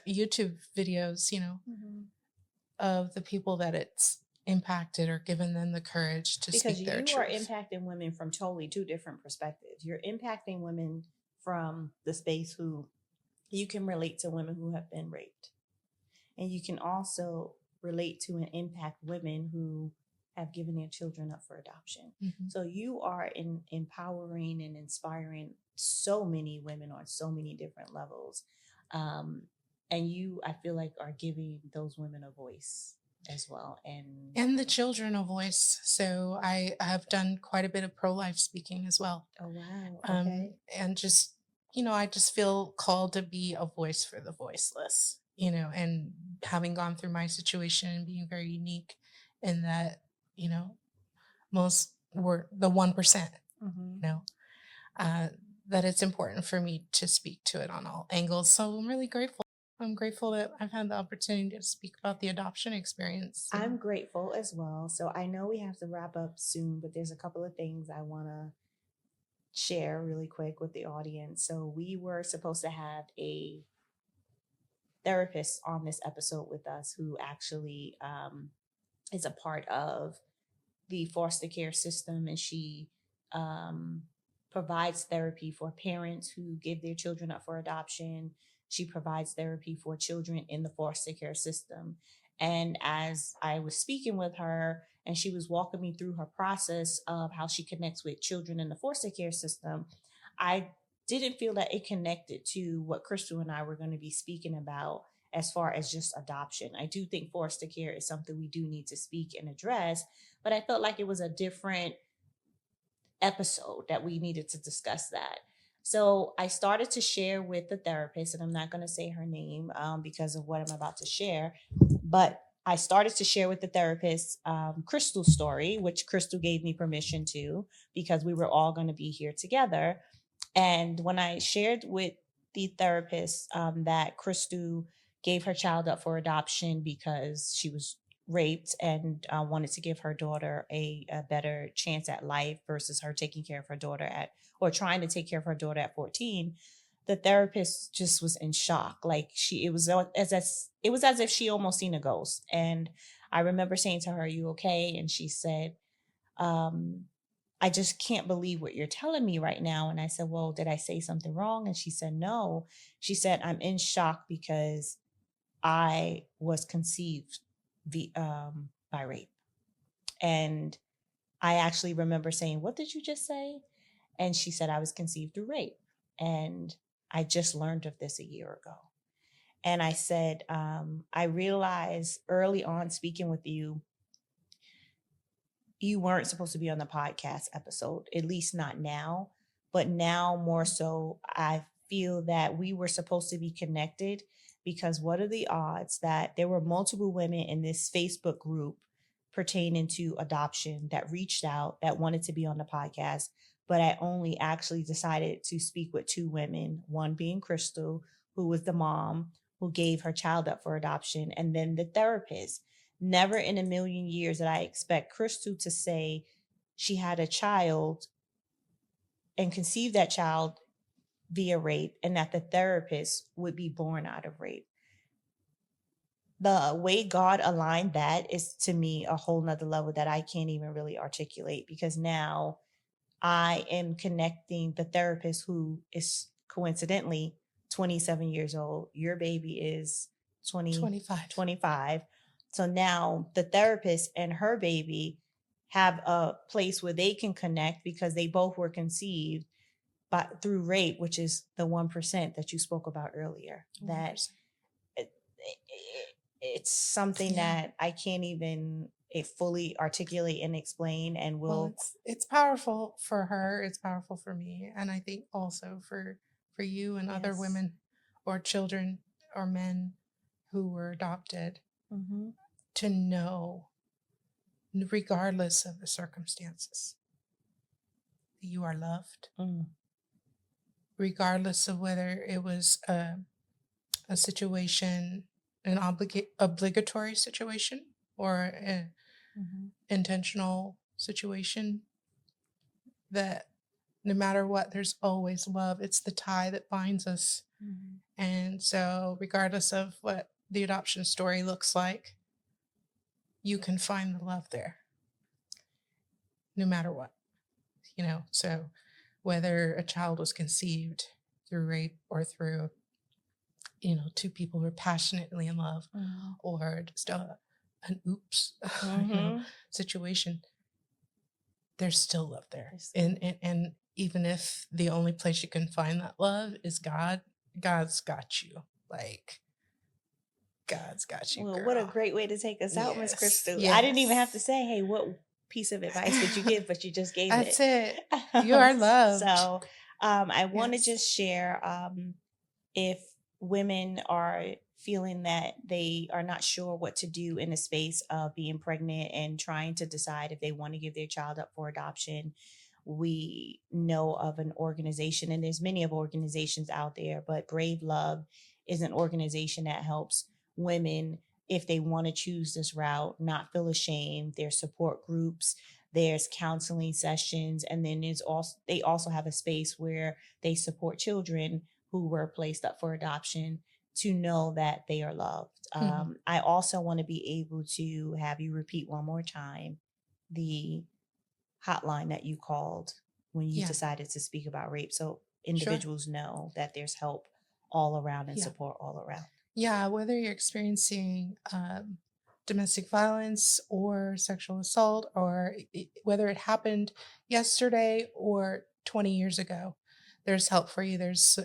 YouTube videos, Mm-hmm. of the people that it's impacted or given them the courage to Because speak their you are truth. impacting women from totally two different perspectives. You're impacting women from the space who you can relate to women who have been raped. And you can also relate to and impact women who have given their children up for adoption. Mhm. So you are empowering and inspiring so many women on so many different levels. Um, and you, I feel like, are giving those women a voice. as well. And the children a voice. So I have done quite a bit of pro-life speaking as well. Oh, wow. Okay. And just, I just feel called to be a voice for the voiceless, and having gone through my situation and being very unique in that, you know, most were the 1%, Mm-hmm. uh, that it's important for me to speak to it on all angles. So I'm really grateful. I'm grateful that I've had the opportunity to speak about the adoption experience. I'm grateful as well. So I know we have to wrap up soon, but there's a couple of things I want to share really quick with the audience. So we were supposed to have a therapist on this episode with us who actually is a part of the foster care system, and she um, provides therapy for parents who give their children up for adoption. She provides therapy for children in the foster care system. And as I was speaking with her, and she was walking me through her process of how she connects with children in the foster care system, I didn't feel that it connected to what Crystal and I were going to be speaking about as far as just adoption. I do think foster care is something we do need to speak and address, but I felt like it was a different episode that we needed to discuss that. So I started to share with the therapist, and I'm not going to say her name because of what I'm about to share, but I started to share with the therapist Crystal's story, which Crystal gave me permission to because we were all going to be here together. And when I shared with the therapist that Crystal gave her child up for adoption because she was raped and wanted to give her daughter a better chance at life versus her taking care of her daughter at, or trying to take care of her daughter at 14, the therapist just was in shock. Like it was as if she almost seen a ghost. And I remember saying to her, "Are you okay?" And she said, um, "I just can't believe what you're telling me right now." And I said, "Well, did I say something wrong?" And she said, "No." She said, "I'm in shock because I was conceived by rape." And I actually remember saying, "What did you just say?" And she said, "I was conceived through rape. And I just learned of this a year ago." And I said, I realized early on speaking with you, you weren't supposed to be on the podcast episode, at least not now. But now more so, I feel that we were supposed to be connected because what are the odds that there were multiple women in this Facebook group pertaining to adoption that reached out that wanted to be on the podcast, but I only actually decided to speak with two women, one being Crystal, who was the mom who gave her child up for adoption, and then the therapist. Never in a million years did I expect Crystal to say she had a child and conceived that child via rape and that the therapist would be born out of rape. The way God aligned that is to me a whole nother level that I can't even really articulate, because now I am connecting the therapist who is coincidentally 27 years old. Your baby is 25. 25. So now the therapist and her baby have a place where they can connect because they both were conceived but through rape, which is the 1% that you spoke about earlier. 1%. That it, it's something that I can't even fully articulate and explain, and will. Well, it's powerful for her. It's powerful for me, and I think also for you and other women or children or men who were adopted, to know, regardless of the circumstances, that you are loved, regardless of whether it was a situation, an obligatory situation, or an intentional situation, that no matter what, there's always love. It's the tie that binds us. And so regardless of what the adoption story looks like, you can find the love there no matter what, so whether a child was conceived through rape or through, two people who are passionately in love, or just an oops situation, there's still love there. And even if the only place you can find that love is God, God's got you. Like, God's got you, Well, what a girl. great way to take us out, Miss Yes, Crystal. I didn't even have to yes. say, hey, what piece of advice would you give? But you just gave it. That's it. You are loved. So I want to Yes. just share if women are feeling that they are not sure what to do in the space of being pregnant and trying to decide if they want to give their child up for adoption, we know of an organization, and there's many of organizations out there, but Brave Love is an organization that helps women, if they want to choose this route, not feel ashamed. There's support groups, there's counseling sessions, and then there's also they also have a space where they support children who were placed up for adoption to know that they are loved. Mhm. I also want to be able to have you repeat one more time the hotline that you called when you Yeah, decided to speak about rape, so sure. individuals know that there's help all around and Yeah. support all around. Yeah, whether you're experiencing domestic violence or sexual assault, or whether it happened yesterday or 20 years ago, there's help for you. There's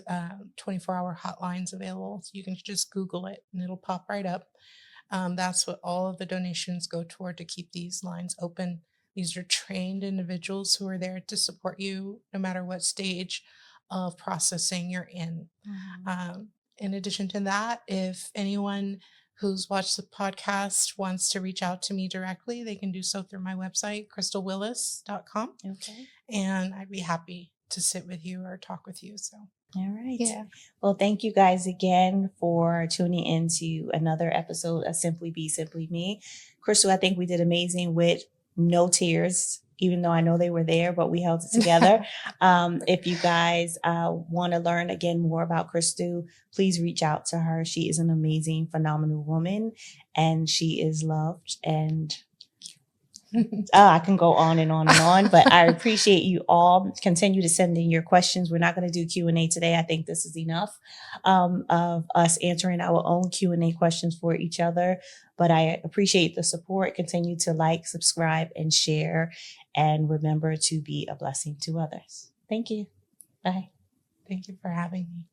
24-hour hotlines available. So you can just Google it and it'll pop right up. That's what all of the donations go toward, to keep these lines open. These are trained individuals who are there to support you no matter what stage of processing you're in. Mhm. In addition to that, if anyone who's watched the podcast wants to reach out to me directly, they can do so through my website, crystalwillis.com. Okay. And I'd be happy to sit with you or talk with you. So, All right. yeah. Well, thank you guys again for tuning in to another episode of Simply Be Simply Me. Crystal, I think we did amazing with no tears, even though I know they were there, but we held it together. If you guys want to learn again more about Crystal, please reach out to her. She is an amazing, phenomenal woman, and she is loved. And I can go on and on and on, but I appreciate you all. Continue to send in your questions. We're not going to do Q&A today. I think this is enough of us answering our own Q&A questions for each other. But I appreciate the support. Continue to like, subscribe, and share. And remember to be a blessing to others. Thank you. Bye. Thank you for having me.